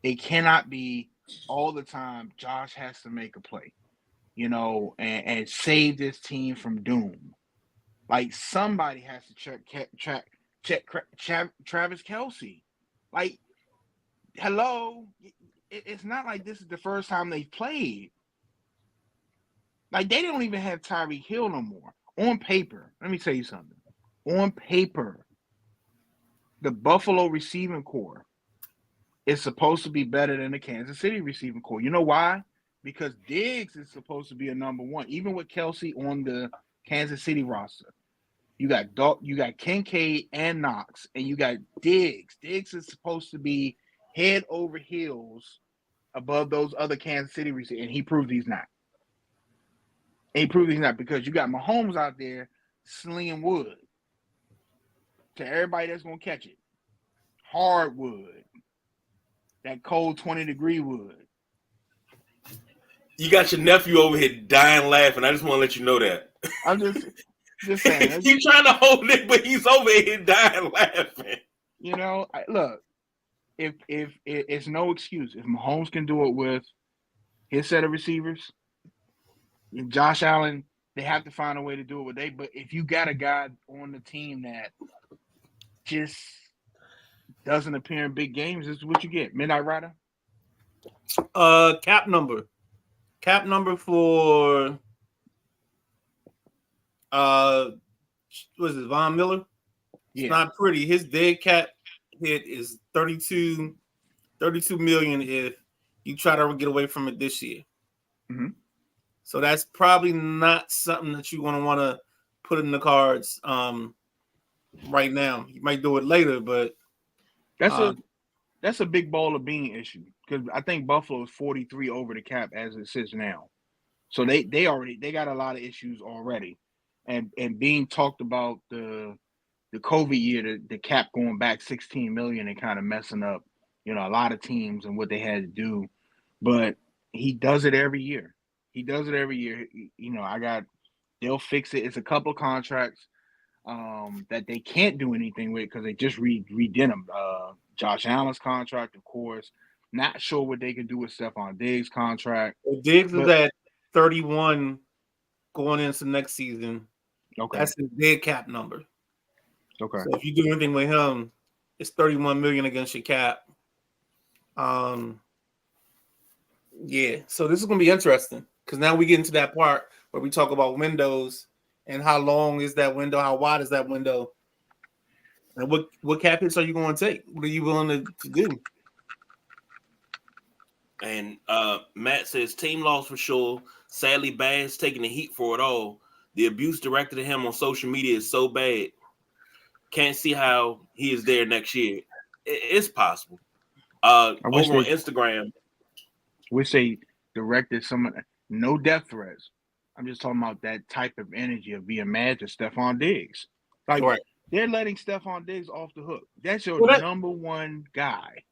It cannot be all the time. Josh has to make a play, and save this team from doom. Like somebody has to check Travis Kelce. Like, hello, it's not like this is the first time they've played. Like, they don't even have Tyreek Hill no more. On paper, let me tell you something. On paper, the Buffalo receiving core is supposed to be better than the Kansas City receiving core. You know why? Because Diggs is supposed to be a number one, even with Kelce on the Kansas City roster. You got Kincaid and Knox, and you got Diggs. Diggs is supposed to be head over heels above those other Kansas City receivers, and he proved he's not. Because you got Mahomes out there slinging wood to everybody that's going to catch it. Hardwood. That cold 20-degree wood. You got your nephew over here dying laughing. I just want to let you know that. I'm just saying. He's trying to hold it, but he's over here dying laughing. Look, if it's no excuse. If Mahomes can do it with his set of receivers, Josh Allen, they have to find a way to do it with they. But if you got a guy on the team that just doesn't appear in big games, this is what you get. Midnight Rider? Cap number. Cap number for was it Von Miller? Yeah. It's not pretty. His dead cap hit is 32 million if you try to get away from it this year. Mm-hmm. So that's probably not something that you want to put in the cards right now. You might do it later, but that's a big ball of bean issue because I think Buffalo is 43 over the cap as it sits now. So they got a lot of issues already, and being talked about the COVID year, the cap going back 16 million and kind of messing up, a lot of teams and what they had to do, but he does it every year. They'll fix it. It's a couple of contracts that they can't do anything with because they just redid them. Josh Allen's contract, of course. Not sure what they can do with Stephon Diggs' contract. Diggs is at 31 going into next season. Okay. That's his dead cap number. Okay. So if you do anything with him, it's 31 million against your cap. Yeah, so this is gonna be interesting because now we get into that part where we talk about windows and how long is that window, how wide is that window, and what cap hits are you going to take? What are you willing to do? And Matt says team loss for sure. Sadly, Bass taking the heat for it all. The abuse directed at him on social media is so bad. Can't see how he is there next year. It's possible. Over on Instagram, we say directed someone, no death threats. I'm just talking about that type of energy of being mad to Stephon Diggs. Like Right. they're letting Stephon Diggs off the hook. That's your number one guy.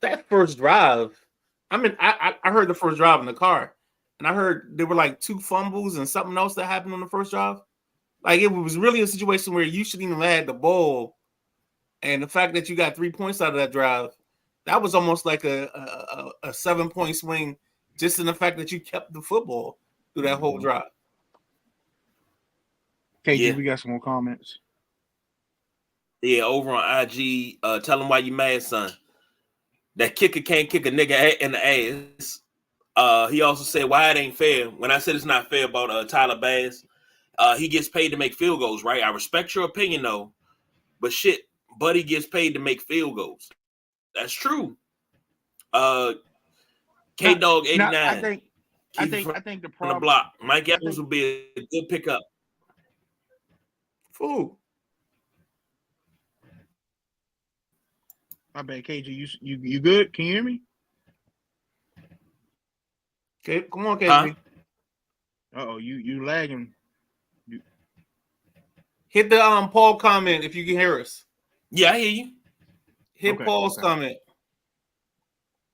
That first drive, I heard the first drive in the car, and I heard there were like 2 fumbles and something else that happened on the first drive. Like it was really a situation where you shouldn't even have had the ball, and the fact that you got 3 points out of that drive, that was almost like a 7-point swing, just in the fact that you kept the football through that whole drive. KG, we got some more comments. Yeah, over on IG, tell him why you mad, son. That kicker can't kick a nigga in the ass. He also said why it ain't fair. When I said it's not fair about Tyler Bass, he gets paid to make field goals, right? I respect your opinion though, but shit, Buddy gets paid to make field goals. That's true. K Dog 89. I think the problem on the block. Mike Evans would be a good pickup. Fool. My bad, KG. You good? Can you hear me? Okay, come on, KG. Uh-oh, you lagging. Hit the Paul comment if you can hear us. Yeah, I hear you. Hit Paul's comment.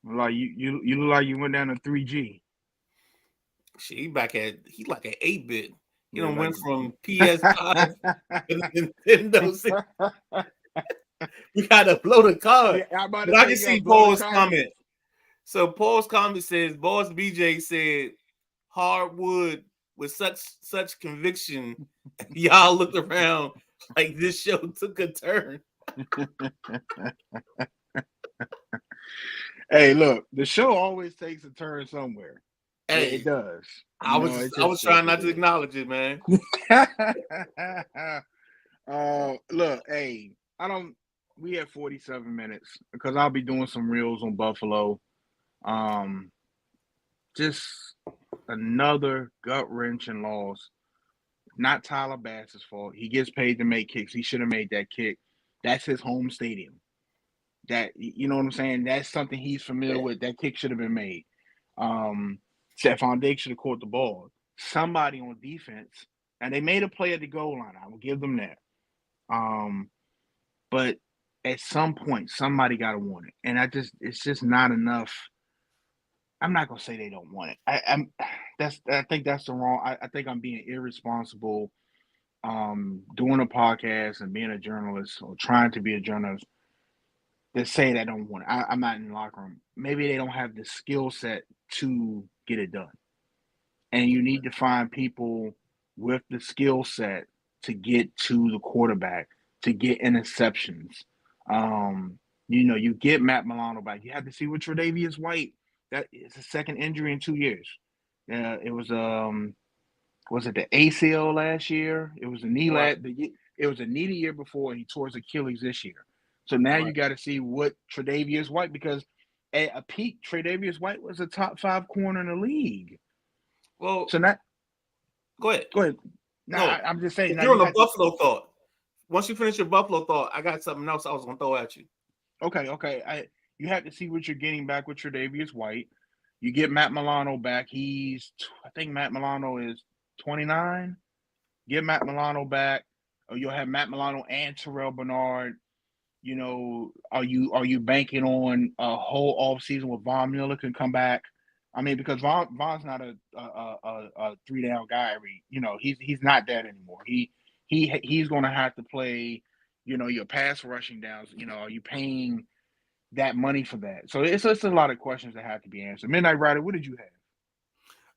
Like you look like you went down to 3G. Shit, he like an 8-bit. You know, went from PS5 to Nintendo 6. You gotta blow the card. Yeah, but I can see Paul's comment. So Paul's comment says, Boss BJ said, hardwood with such conviction. Y'all looked around like this show took a turn. Hey, look, the show always takes a turn somewhere. Hey, it does. I was trying not to acknowledge it, man. Look, hey, we have 47 minutes because I'll be doing some reels on Buffalo. Just another gut-wrenching loss. Not Tyler Bass's fault. He gets paid to make kicks. He should have made that kick. That's his home stadium. That, you know what I'm saying? That's something he's familiar with. That kick should have been made. Stephon Diggs should have caught the ball. Somebody on defense, and they made a play at the goal line. I will give them that. But at some point, somebody got to want it, and it's just not enough. I'm not gonna say they don't want it. I think that's the wrong. I think I'm being irresponsible. Doing a podcast and being a journalist or trying to be a journalist. To say they don't want it. I'm not in the locker room. Maybe they don't have the skill set to get it done. And you need to find people with the skill set to get to the quarterback, to get interceptions. You get Matt Milano back. You have to see with Tre'Davious White. That is a second injury in 2 years. It was it the ACL last year? It was a knee it was a knee the year before. He tore his Achilles this year. So now you got to see what Tre'Davious White, because at a peak, Tre'Davious White was a top 5 corner in the league. Well, so now, go ahead. No, I'm just saying. You're on a Buffalo thought. Once you finish your Buffalo thought, I got something else I was going to throw at you. Okay. You have to see what you're getting back with Tre'Davious White. You get Matt Milano back. I think Matt Milano is 29. Get Matt Milano back. Or you'll have Matt Milano and Terrell Bernard. You know, are you banking on a whole off season where Von Miller can come back? I mean, because Von's not a 3-down guy. He's not that anymore. He's going to have to play, your pass rushing downs. Are you paying that money for that? So it's a lot of questions that have to be answered. Midnight Rider, what did you have?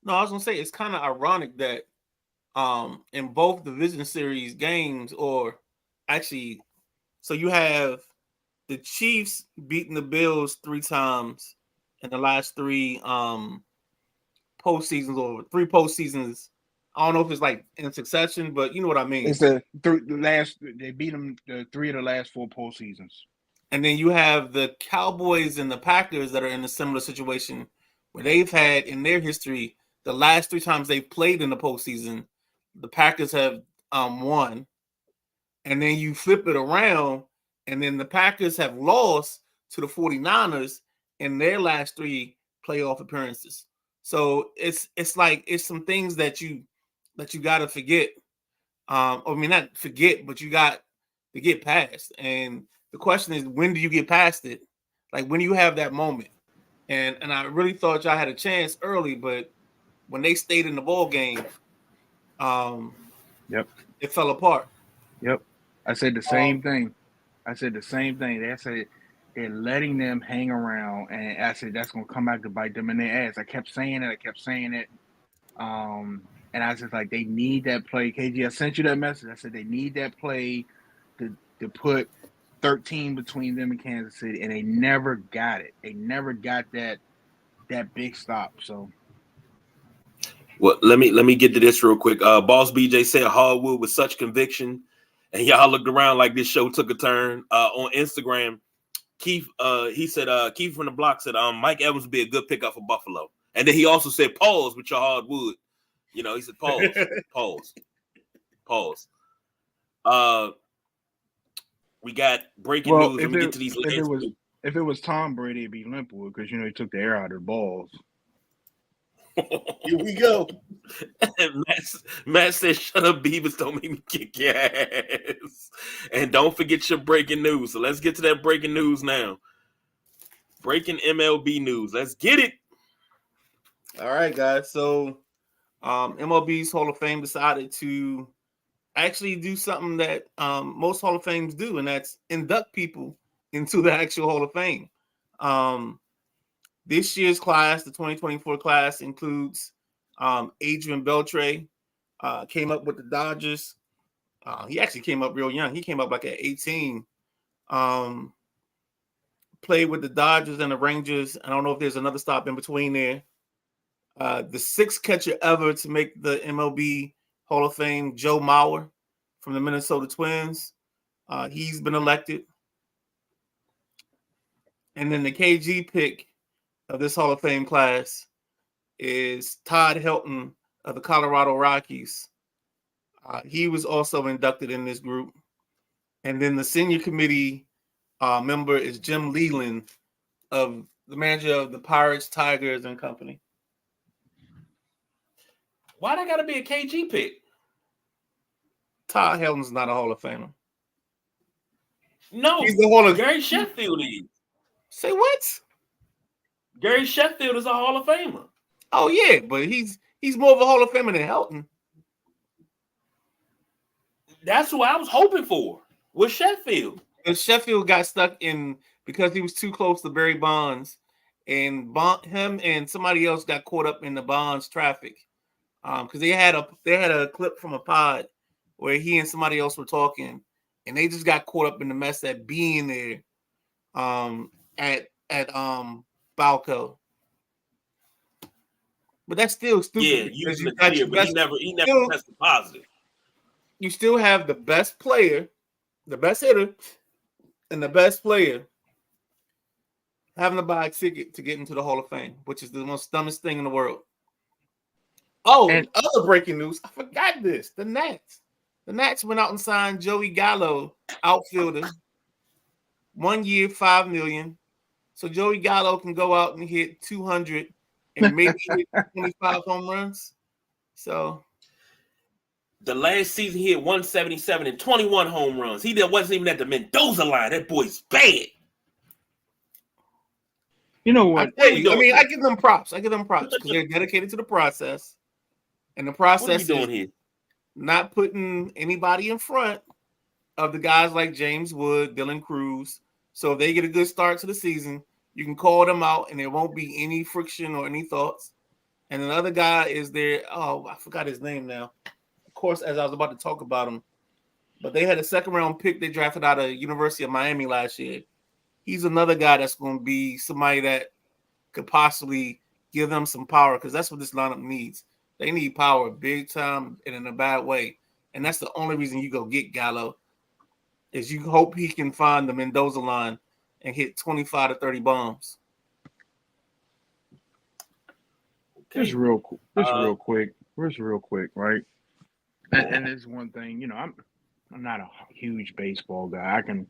No, I was going to say it's kind of ironic that in both division series games, or actually. So you have the Chiefs beating the Bills 3 times in the last 3 postseasons or 3 postseasons. I don't know if it's like in succession, but you know what I mean. It's they beat them the 3 of the last 4 postseasons. And then you have the Cowboys and the Packers that are in a similar situation where they've had in their history the last 3 times they've played in the postseason, the Packers have won. And then you flip it around, and then the Packers have lost to the 49ers in their last 3 playoff appearances. So it's like it's some things that you got to forget. I mean, not forget, but you got to get past. And the question is, when do you get past it? Like, when do you have that moment? And I really thought y'all had a chance early, but when they stayed in the ball game, it fell apart. Yep. I said the same thing. They said they're letting them hang around, and I said that's gonna come back to bite them in their ass. I kept saying it. And I was just like, they need that play. KG, I sent you that message. I said they need that play to put 13 between them and Kansas City, and they never got it. They never got that big stop. So, well, let me get to this real quick. Boss BJ said hardwood with such conviction, and y'all looked around like this show took a turn. On Instagram, Keith, he said, Keith from the block said, Mike Evans would be a good pickup for Buffalo, and then he also said, pause with your hardwood. You know, he said, pause. We got breaking news. Let me get to these last. If it was Tom Brady, it'd be Limpwood because he took the air out of the balls. Here we go. Matt says, shut up, Beavers. Don't make me kick your ass. And don't forget your breaking news. So let's get to that breaking news now. Breaking MLB news. Let's get it. All right, guys. So MLB's Hall of Fame decided to actually do something that most Hall of Fames do, and that's induct people into the actual Hall of Fame. This year's class, the 2024 class, includes Adrian Beltre, came up with the Dodgers. He actually came up real young. He came up like at 18. Played with the Dodgers and the Rangers. I don't know if there's another stop in between there. The 6th catcher ever to make the MLB Hall of Fame, Joe Mauer from the Minnesota Twins. He's been elected. And then the KG pick of this Hall of Fame class is Todd Helton of the Colorado Rockies. He was also inducted in this group. And then the senior committee member is Jim Leland, of the manager of the Pirates, Tigers, and company. Why that got to be a KG pick? Todd Helton's not a Hall of Famer. No, he's the Hall of Gary Sheffield is. Say what? Gary Sheffield is a Hall of Famer. Oh yeah, but he's more of a Hall of Famer than Helton. That's who I was hoping for. Was Sheffield? And Sheffield got stuck in because he was too close to Barry Bonds, and him and somebody else got caught up in the Bonds traffic. Because they had a clip from a pod where he and somebody else were talking, and they just got caught up in the mess at being there at Balco. But that's still stupid. Yeah, using the clear, but he never tested positive. You still have the best player, the best hitter, and the best player having to buy a ticket to get into the Hall of Fame, which is the most dumbest thing in the world. Oh, and other breaking news. I forgot this. The Nats. The Nats went out and signed Joey Gallo, outfielder. 1 year, $5 million. So Joey Gallo can go out and hit 200 and maybe hit 25 home runs. So the last season he hit 177 and 21 home runs. He wasn't even at the Mendoza line. That boy's bad. You know what? I give them props. Because they're dedicated to the process. And the process is here? Not putting anybody in front of the guys like James Wood, Dylan Cruz. So if they get a good start to the season, you can call them out and there won't be any friction or any thoughts. And another guy is there. Oh, I forgot his name now. Of course, as I was about to talk about him. But they had a 2nd round pick they drafted out of University of Miami last year. he's another guy that's going to be somebody that could possibly give them some power because that's what this lineup needs. They need power big time and in a bad way. And that's the only reason you go get Gallo is you hope he can find the Mendoza line and hit 25 to 30 bombs. Just real quick, right? And there's one thing, I'm not a huge baseball guy. I can,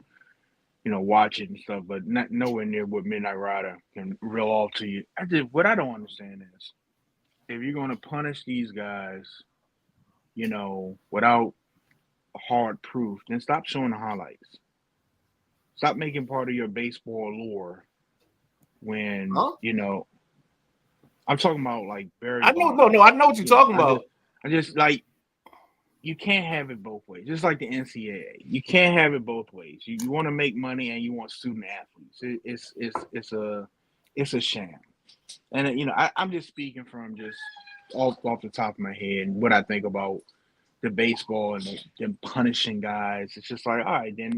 watch it and stuff, but not nowhere near what Midnight Rider can reel off to you. What I don't understand is if you're going to punish these guys, without hard proof, then stop showing the highlights. Stop making part of your baseball lore when, I'm talking about like Barry Bonds. I know what you're talking about. I just like, you can't have it both ways. Just like the NCAA, you can't have it both ways. You want to make money and you want student athletes. It's a sham. And I'm just speaking from just off the top of my head and what I think about the baseball and them punishing guys. It's just like, all right, then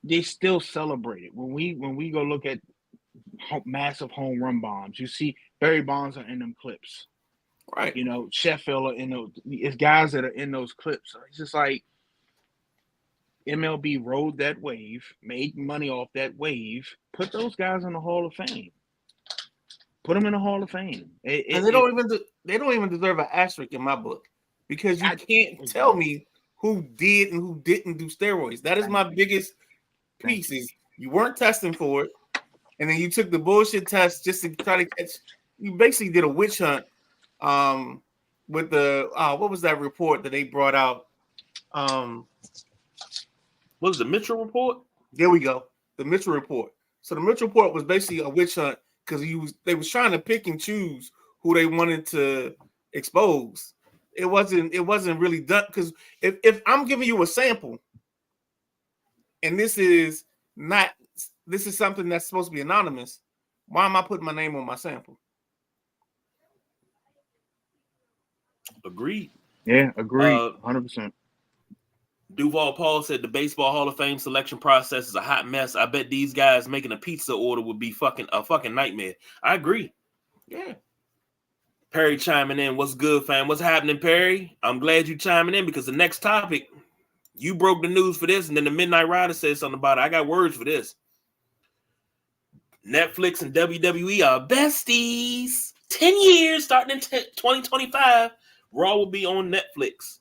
they still celebrate it. When we go look at massive home run bombs, you see Barry Bonds are in them clips. Right. Sheffield are in those. It's guys that are in those clips. It's just like MLB rode that wave, made money off that wave. Put those guys in the Hall of Fame. Put them in the Hall of Fame. And they don't even deserve an asterisk in my book because you can't tell me who did and who didn't do steroids. That is my biggest piece. Is you weren't testing for it, and then you took the bullshit test just to try to catch. You basically did a witch hunt. With the what was that report that they brought out? What was the Mitchell report? There we go. The Mitchell report. So the Mitchell report was basically a witch hunt because they was trying to pick and choose who they wanted to expose. It wasn't really done because if I'm giving you a sample and this is something that's supposed to be anonymous, why am I putting my name on my sample? Agreed. Yeah, agreed. 100%. Duval Paul said the Baseball Hall of Fame selection process is a hot mess. I bet these guys making a pizza order would be a fucking nightmare. I agree. Yeah. Perry chiming in. What's good, fam? What's happening, Perry? I'm glad you chiming in because the next topic, you broke the news for this, and then the Midnight Rider said something about it. I got words for this. Netflix and WWE are besties. 10 years starting in 2025. Raw will be on Netflix.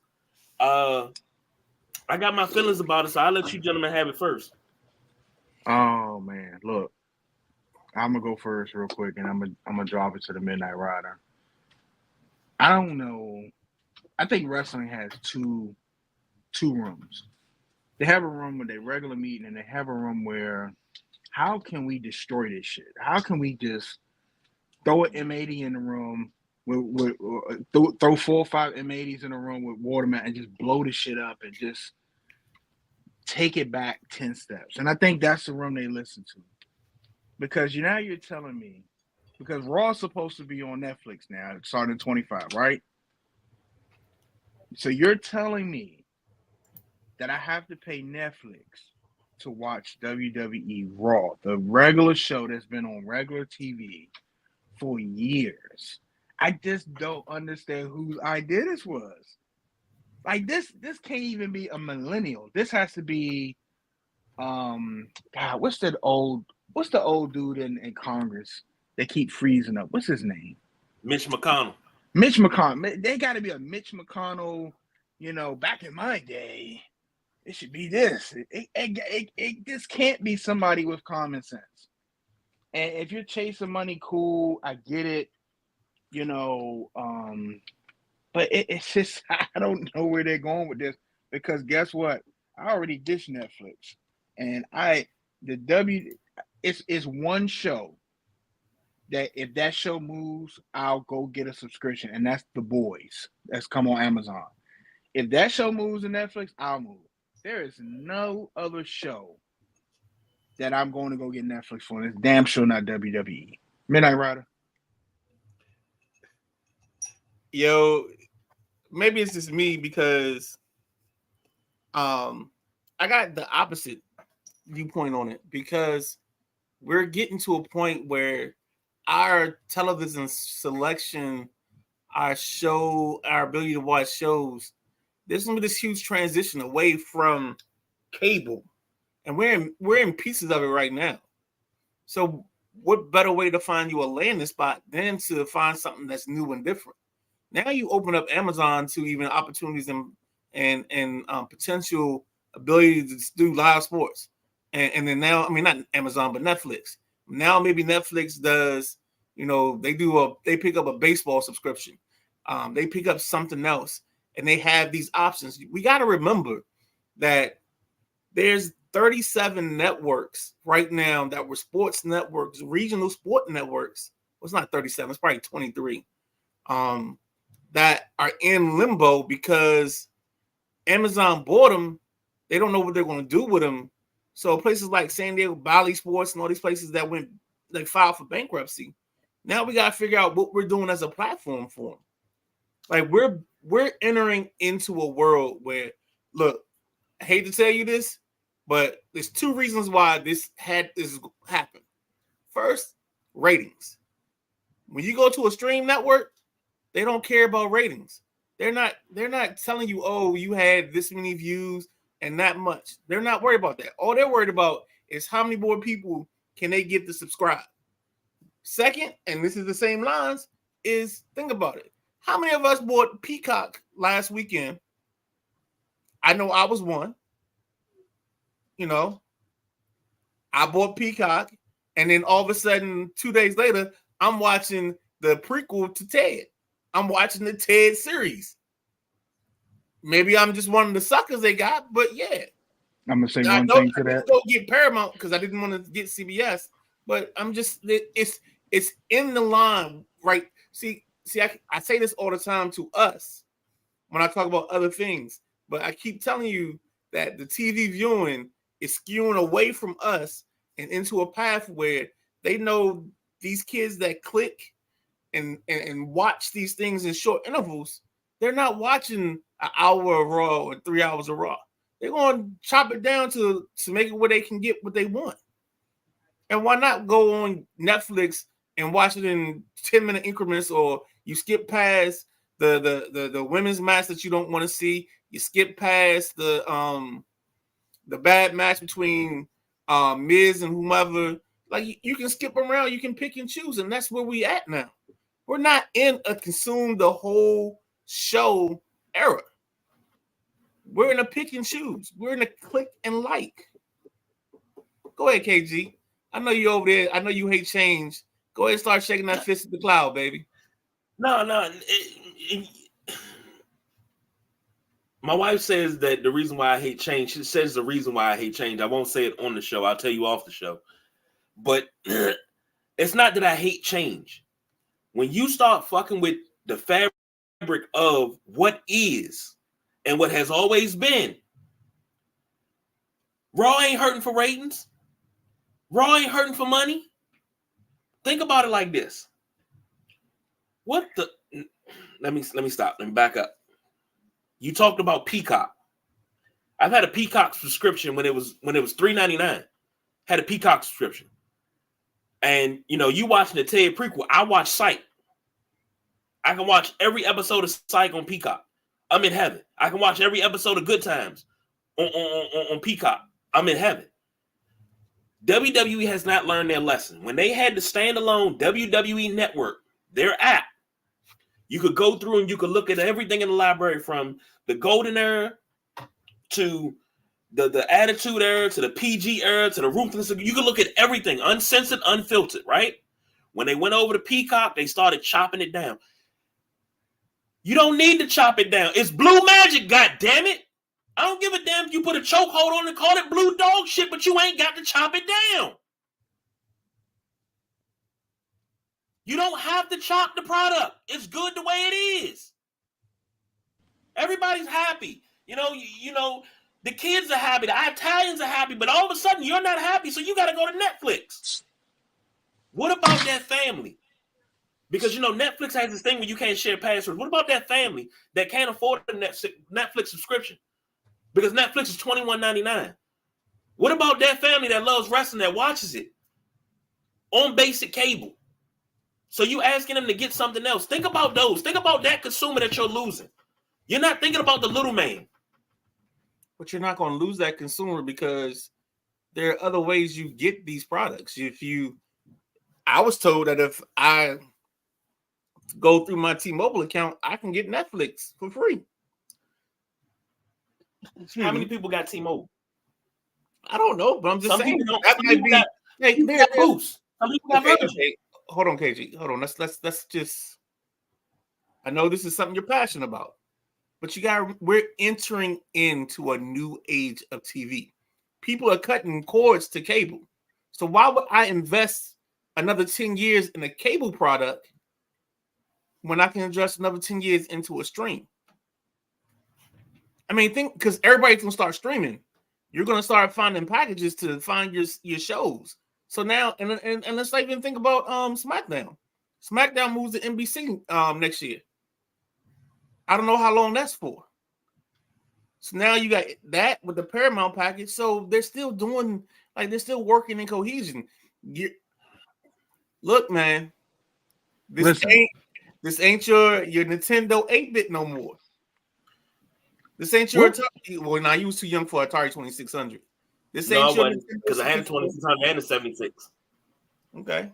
I got my feelings about it, so I'll let you gentlemen have it first. Oh man, look, I'm gonna go first real quick, and I'm gonna drop it to the Midnight Rider. I don't know. I think wrestling has two rooms. They have a room where they regular meeting, and they have a room where how can we destroy this shit? How can we just throw an M80 in the room? Throw 4 or 5 M80s in a room with Waterman and just blow the shit up and just take it back 10 steps. And I think that's the room they listen to. Because now you're telling me, because Raw's supposed to be on Netflix now, starting in 25, right? So you're telling me that I have to pay Netflix to watch WWE Raw, the regular show that's been on regular TV for years. I just don't understand whose idea this was. Like this can't even be a millennial. This has to be, God, what's the old dude in Congress that keep freezing up? What's his name? Mitch McConnell. Mitch McConnell. They got to be a Mitch McConnell. Back in my day, it should be this. This can't be somebody with common sense. And if you're chasing money, cool. I get it. But it's just I don't know where they're going with this because guess what? I already ditched Netflix, and it's one show that if that show moves, I'll go get a subscription, and that's The Boys. That's come on Amazon. If that show moves to Netflix, I'll move. There is no other show that I'm going to go get Netflix for. And it's damn sure not WWE. Midnight Rider. Yo, maybe it's just me because I got the opposite viewpoint on it because we're getting to a point where our television selection, our ability to watch shows, there's gonna be this huge transition away from cable, and we're in pieces of it right now. So, what better way to find you a landing spot than to find something that's new and different? Now you open up Amazon to even opportunities and potential ability to do live sports, and then now, I mean, not Amazon but Netflix. Now maybe Netflix does, they pick up a baseball subscription, they pick up something else, and they have these options. We got to remember that there's 37 networks right now that were sports networks, regional sport networks. Well, it's not 37, it's probably 23. That are in limbo because Amazon bought them. They don't know what they're going to do with them. So places like San Diego Valley Sports and all these places that filed for bankruptcy. Now we got to figure out what we're doing as a platform for them. Like we're entering into a world where, look, I hate to tell you this, but there's two reasons why this happened. First, ratings. When you go to a stream network, they don't care about ratings. They're not telling you, oh, you had this many views and that much. They're not worried about that. All they're worried about is how many more people can they get to subscribe. Second, and this is the same lines, is think about it. How many of us bought Peacock last weekend? I know I was one. I bought Peacock, and then all of a sudden, 2 days later, I'm watching the prequel to Ted. I'm watching the Ted series. Maybe I'm just one of the suckers they got, but yeah. I'm gonna say one thing to that. I didn't go get Paramount because I didn't want to get CBS, but I'm just it's in the line, right? See, I say this all the time to us when I talk about other things, but I keep telling you that the TV viewing is skewing away from us and into a path where they know these kids that click and watch these things in short intervals, they're not watching an hour of Raw or 3 hours of Raw. They're going to chop it down to make it where they can get what they want. And why not go on Netflix and watch it in 10-minute increments, or you skip past the women's match that you don't want to see. You skip past the bad match between Miz and whomever. Like you can skip around, you can pick and choose, and that's where we at now. We're not in a consume the whole show era. We're in a pick and choose. We're in a click and like. Go ahead, KG. I know you over there. I know you hate change. Go ahead and start shaking that fist at the cloud, baby. No. My wife says that the reason why I hate change, she says the reason why I hate change. I won't say it on the show. I'll tell you off the show. But it's not that I hate change. When you start fucking with the fabric of what is and what has always been, Raw ain't hurting for ratings. Raw ain't hurting for money. Think about it like this. What the? Let me stop. Let me back up. You talked about Peacock. I've had a Peacock subscription when it was $3.99. Had a Peacock subscription. And you watching the Ted prequel, I watch Psych. I can watch every episode of Psych on Peacock. I'm in heaven. I can watch every episode of Good Times on Peacock. I'm in heaven. WWE has not learned their lesson. When they had the standalone WWE Network, their app, you could go through and you could look at everything in the library from the Golden Era to the Attitude Era to the PG Era to the Ruthless. You could look at everything, uncensored, unfiltered, right? When they went over to Peacock, they started chopping it down. You don't need to chop it down. It's blue magic, goddammit. I don't give a damn if you put a chokehold on and call it blue dog shit, but you ain't got to chop it down. You don't have to chop the product. It's good the way it is. Everybody's happy. The kids are happy. The Italians are happy, but all of a sudden you're not happy, so you got to go to Netflix. What about that family? Because, Netflix has this thing where you can't share passwords. What about that family that can't afford a Netflix subscription? Because Netflix is $21.99. What about that family that loves wrestling that watches it on basic cable? So you asking them to get something else. Think about those. Think about that consumer that you're losing. You're not thinking about the little man. But you're not going to lose that consumer because there are other ways you get these products. I was told that if I go through my T-Mobile account, I can get Netflix for free. How many people got T-Mobile? I don't know, but I'm just saying people don't. that might be. Some people got Boost. Some people got Virgin. Okay. Hold on, KG. Hold on. Let's just. I know this is something you're passionate about, but we're entering into a new age of TV. People are cutting cords to cable. So why would I invest another 10 years in a cable product when I can invest another 10 years into a stream? I mean, think because everybody's gonna start streaming. You're gonna start finding packages to find your shows. So now, and let's not even think about SmackDown. SmackDown moves to NBC next year. I don't know how long that's for. So now you got that with the Paramount package. So they're still doing they're still working in cohesion. Look, man, this ain't your Nintendo 8-bit no more. This ain't your Atari. Well, now you was too young for Atari 2600. This ain't your Nintendo because I had a 2600 and a 76. Okay,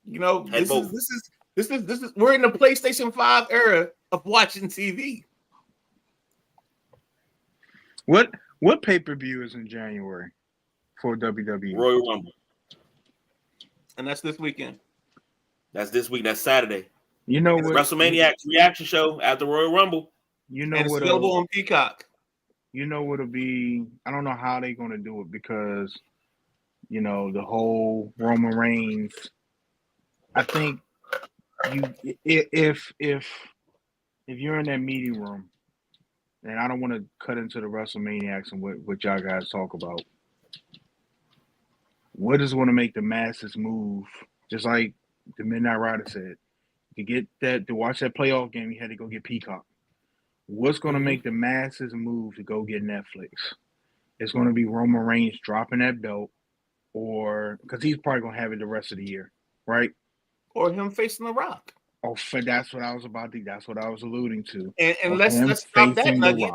this is we're in the PlayStation 5 era of watching TV. What pay-per-view is in January for WWE? Royal Rumble. And that's this weekend. That's this week. That's Saturday. You know what? WrestleMania reaction show after Royal Rumble. You know and what? It's available on Peacock. You know what'll be? I don't know how they're going to do it because, the whole Roman Reigns. I think if you're in that meeting room, and I don't want to cut into the WrestleManiacs and what y'all guys talk about. What is going to make the masses move? Just like the Midnight Rider said, to watch that playoff game, you had to go get Peacock. What's going to make the masses move to go get Netflix? It's going to be Roman Reigns dropping that belt, or because he's probably going to have it the rest of the year, right? Or him facing The Rock. Oh, that's what I was That's what I was alluding to. And let's drop that nugget.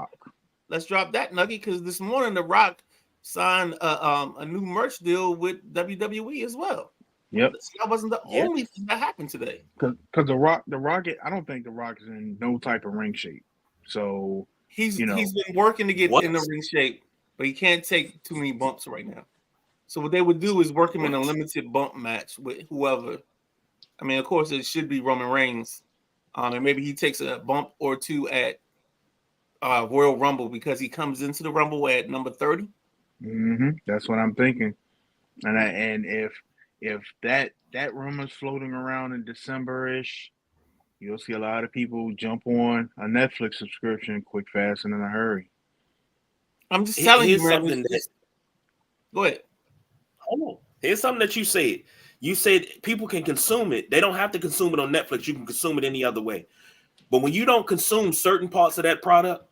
Let's drop that nugget because this morning The Rock signed a new merch deal with WWE as well. Yep, that wasn't the only thing that happened today. Because the Rock, I don't think The Rock is in no type of ring shape. So he's been working to get in the ring shape, but he can't take too many bumps right now. So what they would do is work him in a limited bump match with whoever. I mean, of course, it should be Roman Reigns, and maybe he takes a bump or two at Royal Rumble because he comes into the Rumble at number 30. That's what I'm thinking. And if that rumor's floating around in December-ish, you'll see a lot of people jump on a Netflix subscription quick, fast, and in a hurry. I'm just telling you, man. Go ahead. Hold on. Here's something that you said. You said people can consume it. They don't have to consume it on Netflix. You can consume it any other way. But when you don't consume certain parts of that product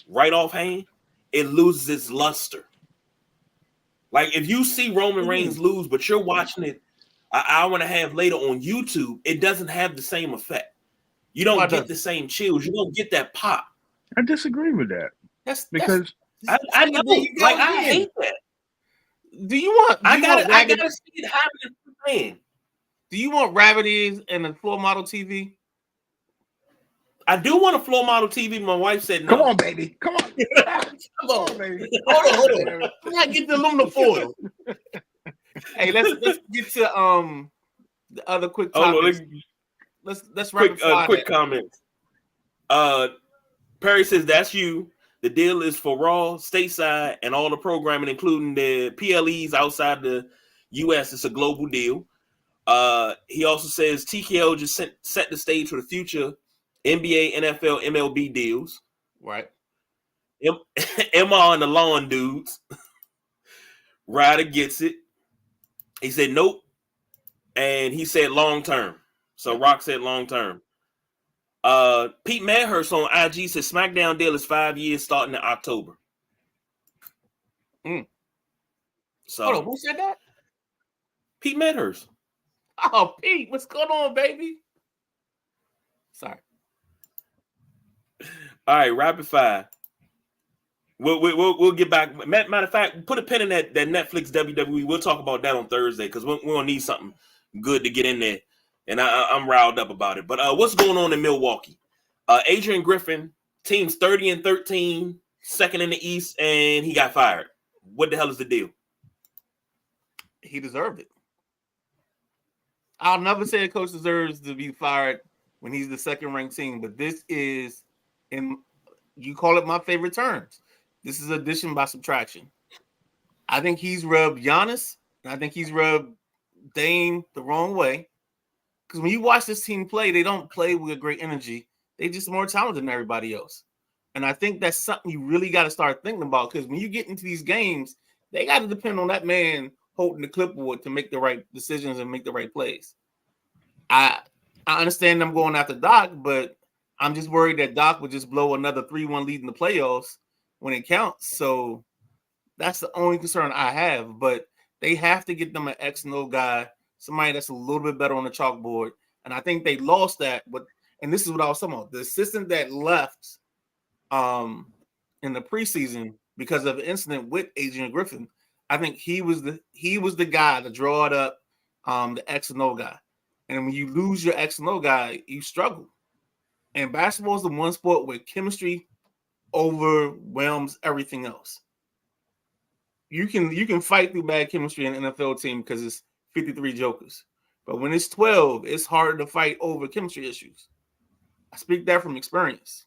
right offhand, it loses its luster. Like if you see Roman Reigns lose, but you're watching it an hour and a half later on YouTube, it doesn't have the same effect. You don't get the same chills. You don't get that pop. I disagree with that. I know. Like I hate that. I gotta see it happening. Do you want Ravages and a floor model TV? I do want a floor model TV. My wife said no. Come on, baby. Come on. Come on, baby. Hold on. I get the aluminum foil. Hey, let's get to the other quick topics. Let's quick comments. Perry says that's you. The deal is for Raw, stateside, and all the programming, including the PLEs outside the U.S. It's a global deal. He also says TKO just set the stage for the future NBA, NFL, MLB deals. Right. Emma and the lawn dudes. Ryder gets it. He said nope. And he said long term. So Rock said long term. Pete Madhurst on IG says SmackDown deal is 5 years starting in October. So Hold on, who said that? Pete Medhurst. Oh, Pete, what's going on, baby? Sorry. All right, rapid fire. We'll get back. Matter of fact, put a pin in that Netflix WWE. We'll talk about that on Thursday because we're gonna need something good to get in there, and I'm riled up about it. But what's going on in Milwaukee? Adrian Griffin, team's 30-13, second in the East, and he got fired. What the hell is the deal? He deserved it. I'll never say a coach deserves to be fired when he's the second-ranked team, but this is, in you call it my favorite terms. This is addition by subtraction. I think he's rubbed Giannis, and I think he's rubbed Dame the wrong way. Because when you watch this team play, they don't play with great energy. They just more talented than everybody else. And I think that's something you really got to start thinking about. Because when you get into these games, they got to depend on that man holding the clipboard to make the right decisions and make the right plays. I understand them going after Doc, but I'm just worried that Doc would just blow another 3-1 lead in the playoffs when it counts. So that's the only concern I have. But they have to get them an X and O guy, somebody that's a little bit better on the chalkboard. And I think they lost that. And this is what I was talking about. The assistant that left in the preseason because of an incident with Adrian Griffin, I think he was the guy to draw it up, the X and O guy. And when you lose your X and O guy, you struggle. And basketball is the one sport where chemistry overwhelms everything else. You can fight through bad chemistry in an NFL team because it's 53 jokers. But when it's 12, it's harder to fight over chemistry issues. I speak that from experience.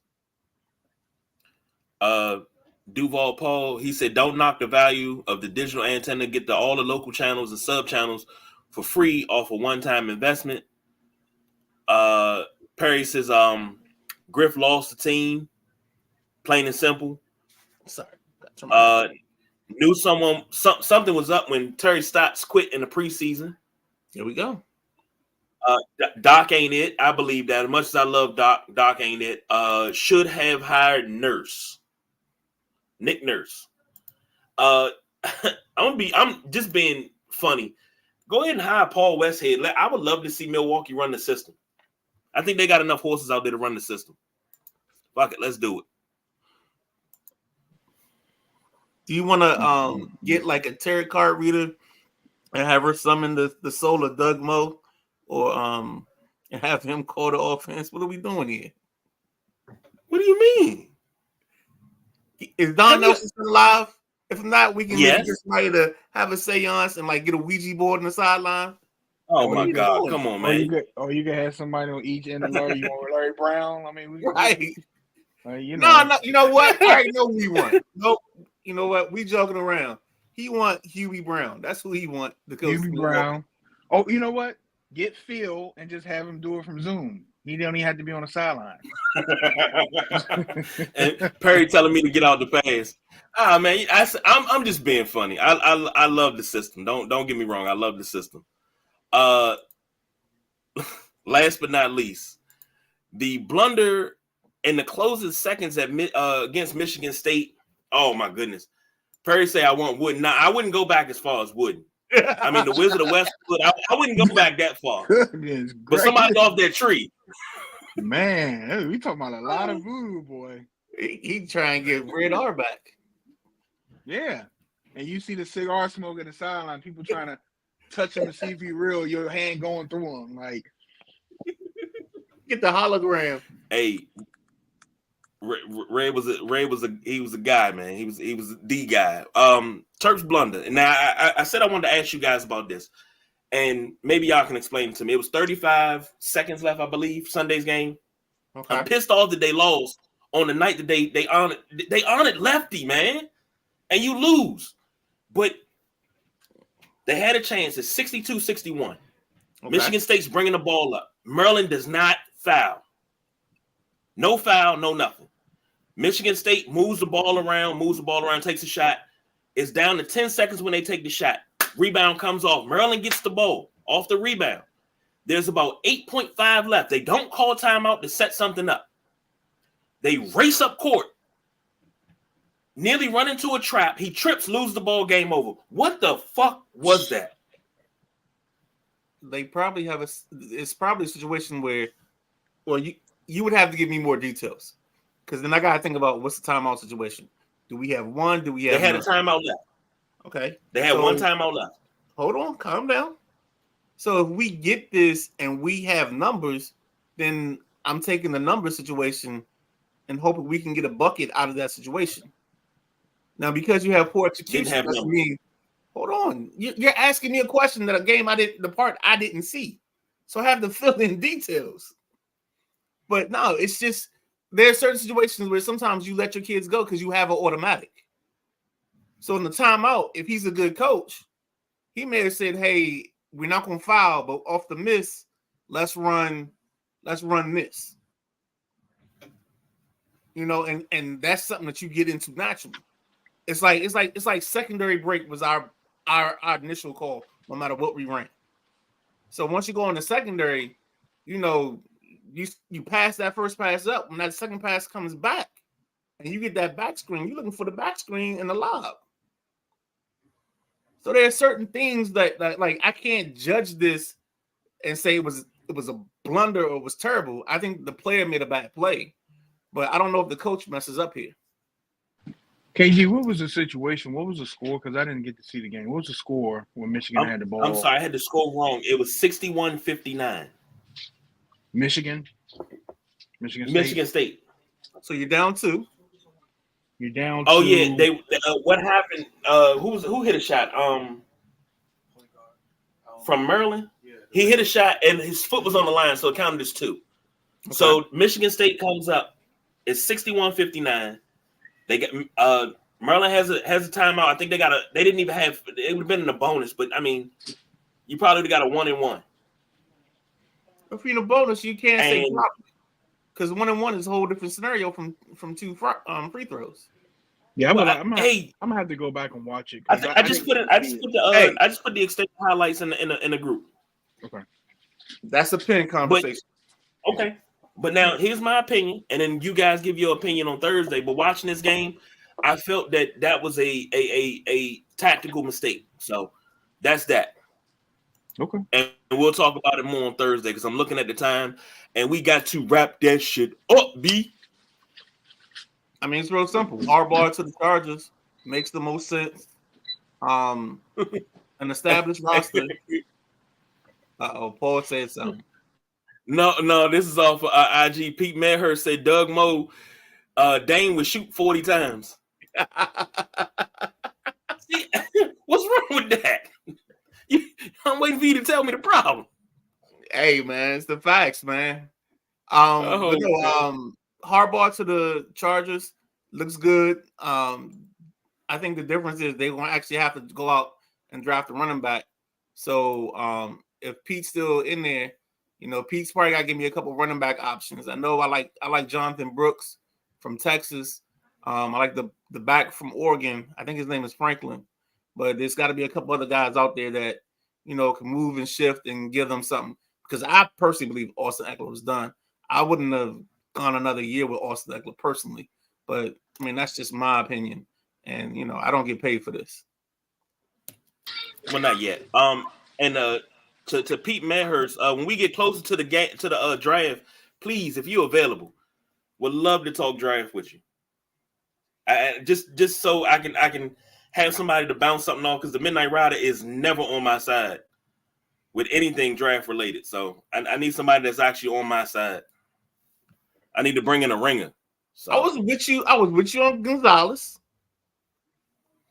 Duval Paul, he said, don't knock the value of the digital antenna. Get all the local channels and sub channels for free off a one-time investment. Perry says, Griff lost the team, plain and simple. Sorry. Knew something was up when Terry Stotts quit in the preseason. Here we go. Doc ain't it. I believe that. As much as I love Doc ain't it. Should have hired Nick Nurse. I'm just being funny. Go ahead and hire Paul Westhead. I would love to see Milwaukee run the system. I think they got enough horses out there to run the system. Fuck it, let's do it. Do you want to get like a tarot card reader and have her summon the soul of Doug Moe, or and have him call the offense? What are we doing here? What do you mean? Is Don Nelson still alive? If not, we can Yes. maybe get somebody to have a seance and like get a Ouija board on the sideline. Oh my God! Come on, man. You can have somebody on each end of Larry. You want Larry Brown? I mean, Right. No, You know what? I already know who he want. Nope. You know what? We joking around. He want Huey Brown. That's who he want. Huey Brown. Oh, you know what? Get Phil and just have him do it from Zoom. He don't even have to be on the sideline. And Perry telling me to get out the pass. Man, I'm just being funny. I love the system. Don't get me wrong. I love the system. Last but not least, the blunder in the closing seconds against Michigan State. Oh my goodness. Perry say I want Wooden. Now I wouldn't go back as far as Wooden. I mean the Wizard of Westwood. I wouldn't go back that far. But somebody off that tree. Man, we talking about a lot of voodoo, boy. He trying to get Red R back. Yeah. And you see the cigar smoke in the sideline, people trying to touch him to see if he real, your hand going through him. Like, get the hologram. Hey, Ray was a guy, man. He was the guy. Terps blunder. Now I said I wanted to ask you guys about this, and maybe y'all can explain it to me. It was 35 seconds left, I believe, Sunday's game. Okay. I'm pissed off that they lost on the night that they honored Lefty, man, and you lose. But they had a chance at 62-61. Okay. Michigan State's bringing the ball up. Maryland does not foul. No foul, no nothing. Michigan State moves the ball around, takes a shot. It's down to 10 seconds when they take the shot. Rebound comes off. Maryland gets the ball off the rebound. There's about 8.5 left. They don't call timeout to set something up. They race up court. nearly run into a trap. He trips, loses the ball, game over. What the fuck was that? They probably have it's probably a situation where, well, you would have to give me more details, because then I gotta think about what's the timeout situation. Do we have one? Do we have? They had a timeout left. Okay, they had one timeout left. Hold on, calm down. So if we get this and we have numbers, then I'm taking the number situation and hoping we can get a bucket out of that situation. Now, because you have poor execution, doesn't mean. Hold on, you're asking me a question that the part I didn't see, so I have to fill in details. But no, it's just there are certain situations where sometimes you let your kids go because you have an automatic. So in the timeout, if he's a good coach, he may have said, "Hey, we're not going to foul, but off the miss, let's run this." You know, and that's something that you get into naturally. It's like secondary break was our initial call, no matter what we ran. So once you go in the secondary, you know, you pass that first pass up. When that second pass comes back, and you get that back screen, you're looking for the back screen and the lob. So there are certain things that like I can't judge this and say it was a blunder or it was terrible. I think the player made a bad play, but I don't know if the coach messes up here. KG, what was the situation? What was the score? Because I didn't get to see the game. What was the score when Michigan had the ball? I'm sorry, I had the score wrong. It was 61-59. Michigan State. So you're down 2. You're down. Oh 2. Yeah, they what happened? Who hit a shot? From Maryland, he hit a shot and his foot was on the line, so it counted as 2. Okay. So Michigan State comes up. It's 61-59. They get Maryland has a timeout. I think they didn't even have. It would have been in a bonus, but I mean, you probably got a 1-and-1. If you're in a bonus, you can't say because 1-and-1 is a whole different scenario from 2 free throws. Yeah, I'm gonna have to go back and watch it. I just put the extended highlights in the group. Okay, that's a pin conversation. Okay. But now here's my opinion, and then you guys give your opinion on Thursday. But watching this game, I felt that was a tactical mistake. So that's that. Okay. And we'll talk about it more on Thursday because I'm looking at the time, and we got to wrap that shit up, B. I mean, it's real simple. Harbaugh to the Chargers makes the most sense. An established roster. Paul said something. No, this is off of IG. Pete Medhurst said Doug Moe, Dane would shoot 40 times. See, what's wrong with that? I'm waiting for you to tell me the problem. Hey, man, it's the facts, man. Harbaugh to the Chargers looks good. I think the difference is they're going to actually have to go out and draft a running back. So if Pete's still in there, you know, Pete's probably got to give me a couple running back options. I know I like Jonathan Brooks from Texas. I like the back from Oregon. I think his name is Franklin. But there's got to be a couple other guys out there that, you know, can move and shift and give them something. Because I personally believe Austin Ekeler was done. I wouldn't have gone another year with Austin Ekeler personally. But, I mean, that's just my opinion. And, you know, I don't get paid for this. Well, not yet. To Pete Medhurst, when we get closer to the game to the draft, please, if you're available, would love to talk draft with you. Just so I can have somebody to bounce something off because the Midnight Rider is never on my side with anything draft related. So I need somebody that's actually on my side. I need to bring in a ringer. So I was with you on Gonzalez,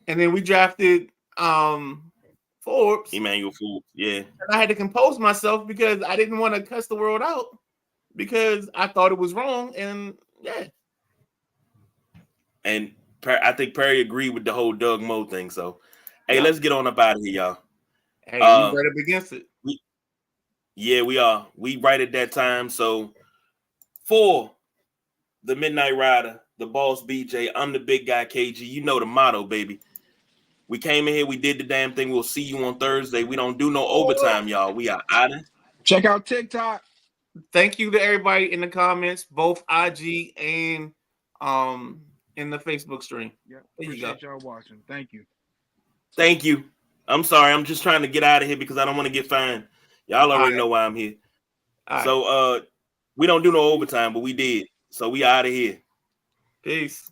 and then we drafted Forbes. Emmanuel Forbes, yeah. And I had to compose myself because I didn't want to cuss the world out because I thought it was wrong. And yeah. And I think Perry agreed with the whole Doug Moe thing. So, hey, let's get on up out of here, y'all. Hey, we right up against it. We are. We right at that time. So, for the Midnight Rider, the boss BJ, I'm the big guy KG. You know the motto, baby. We came in here, we did the damn thing. We'll see you on Thursday. We don't do no overtime, y'all. We are out of. Check out TikTok. Thank you to everybody in the comments, both IG and in the Facebook stream. Yeah, There you go. appreciate y'all watching. Thank you. Thank you. I'm sorry. I'm just trying to get out of here because I don't want to get fined. Y'all already know why I'm here. All right. So we don't do no overtime, but we did. So we out of here. Peace.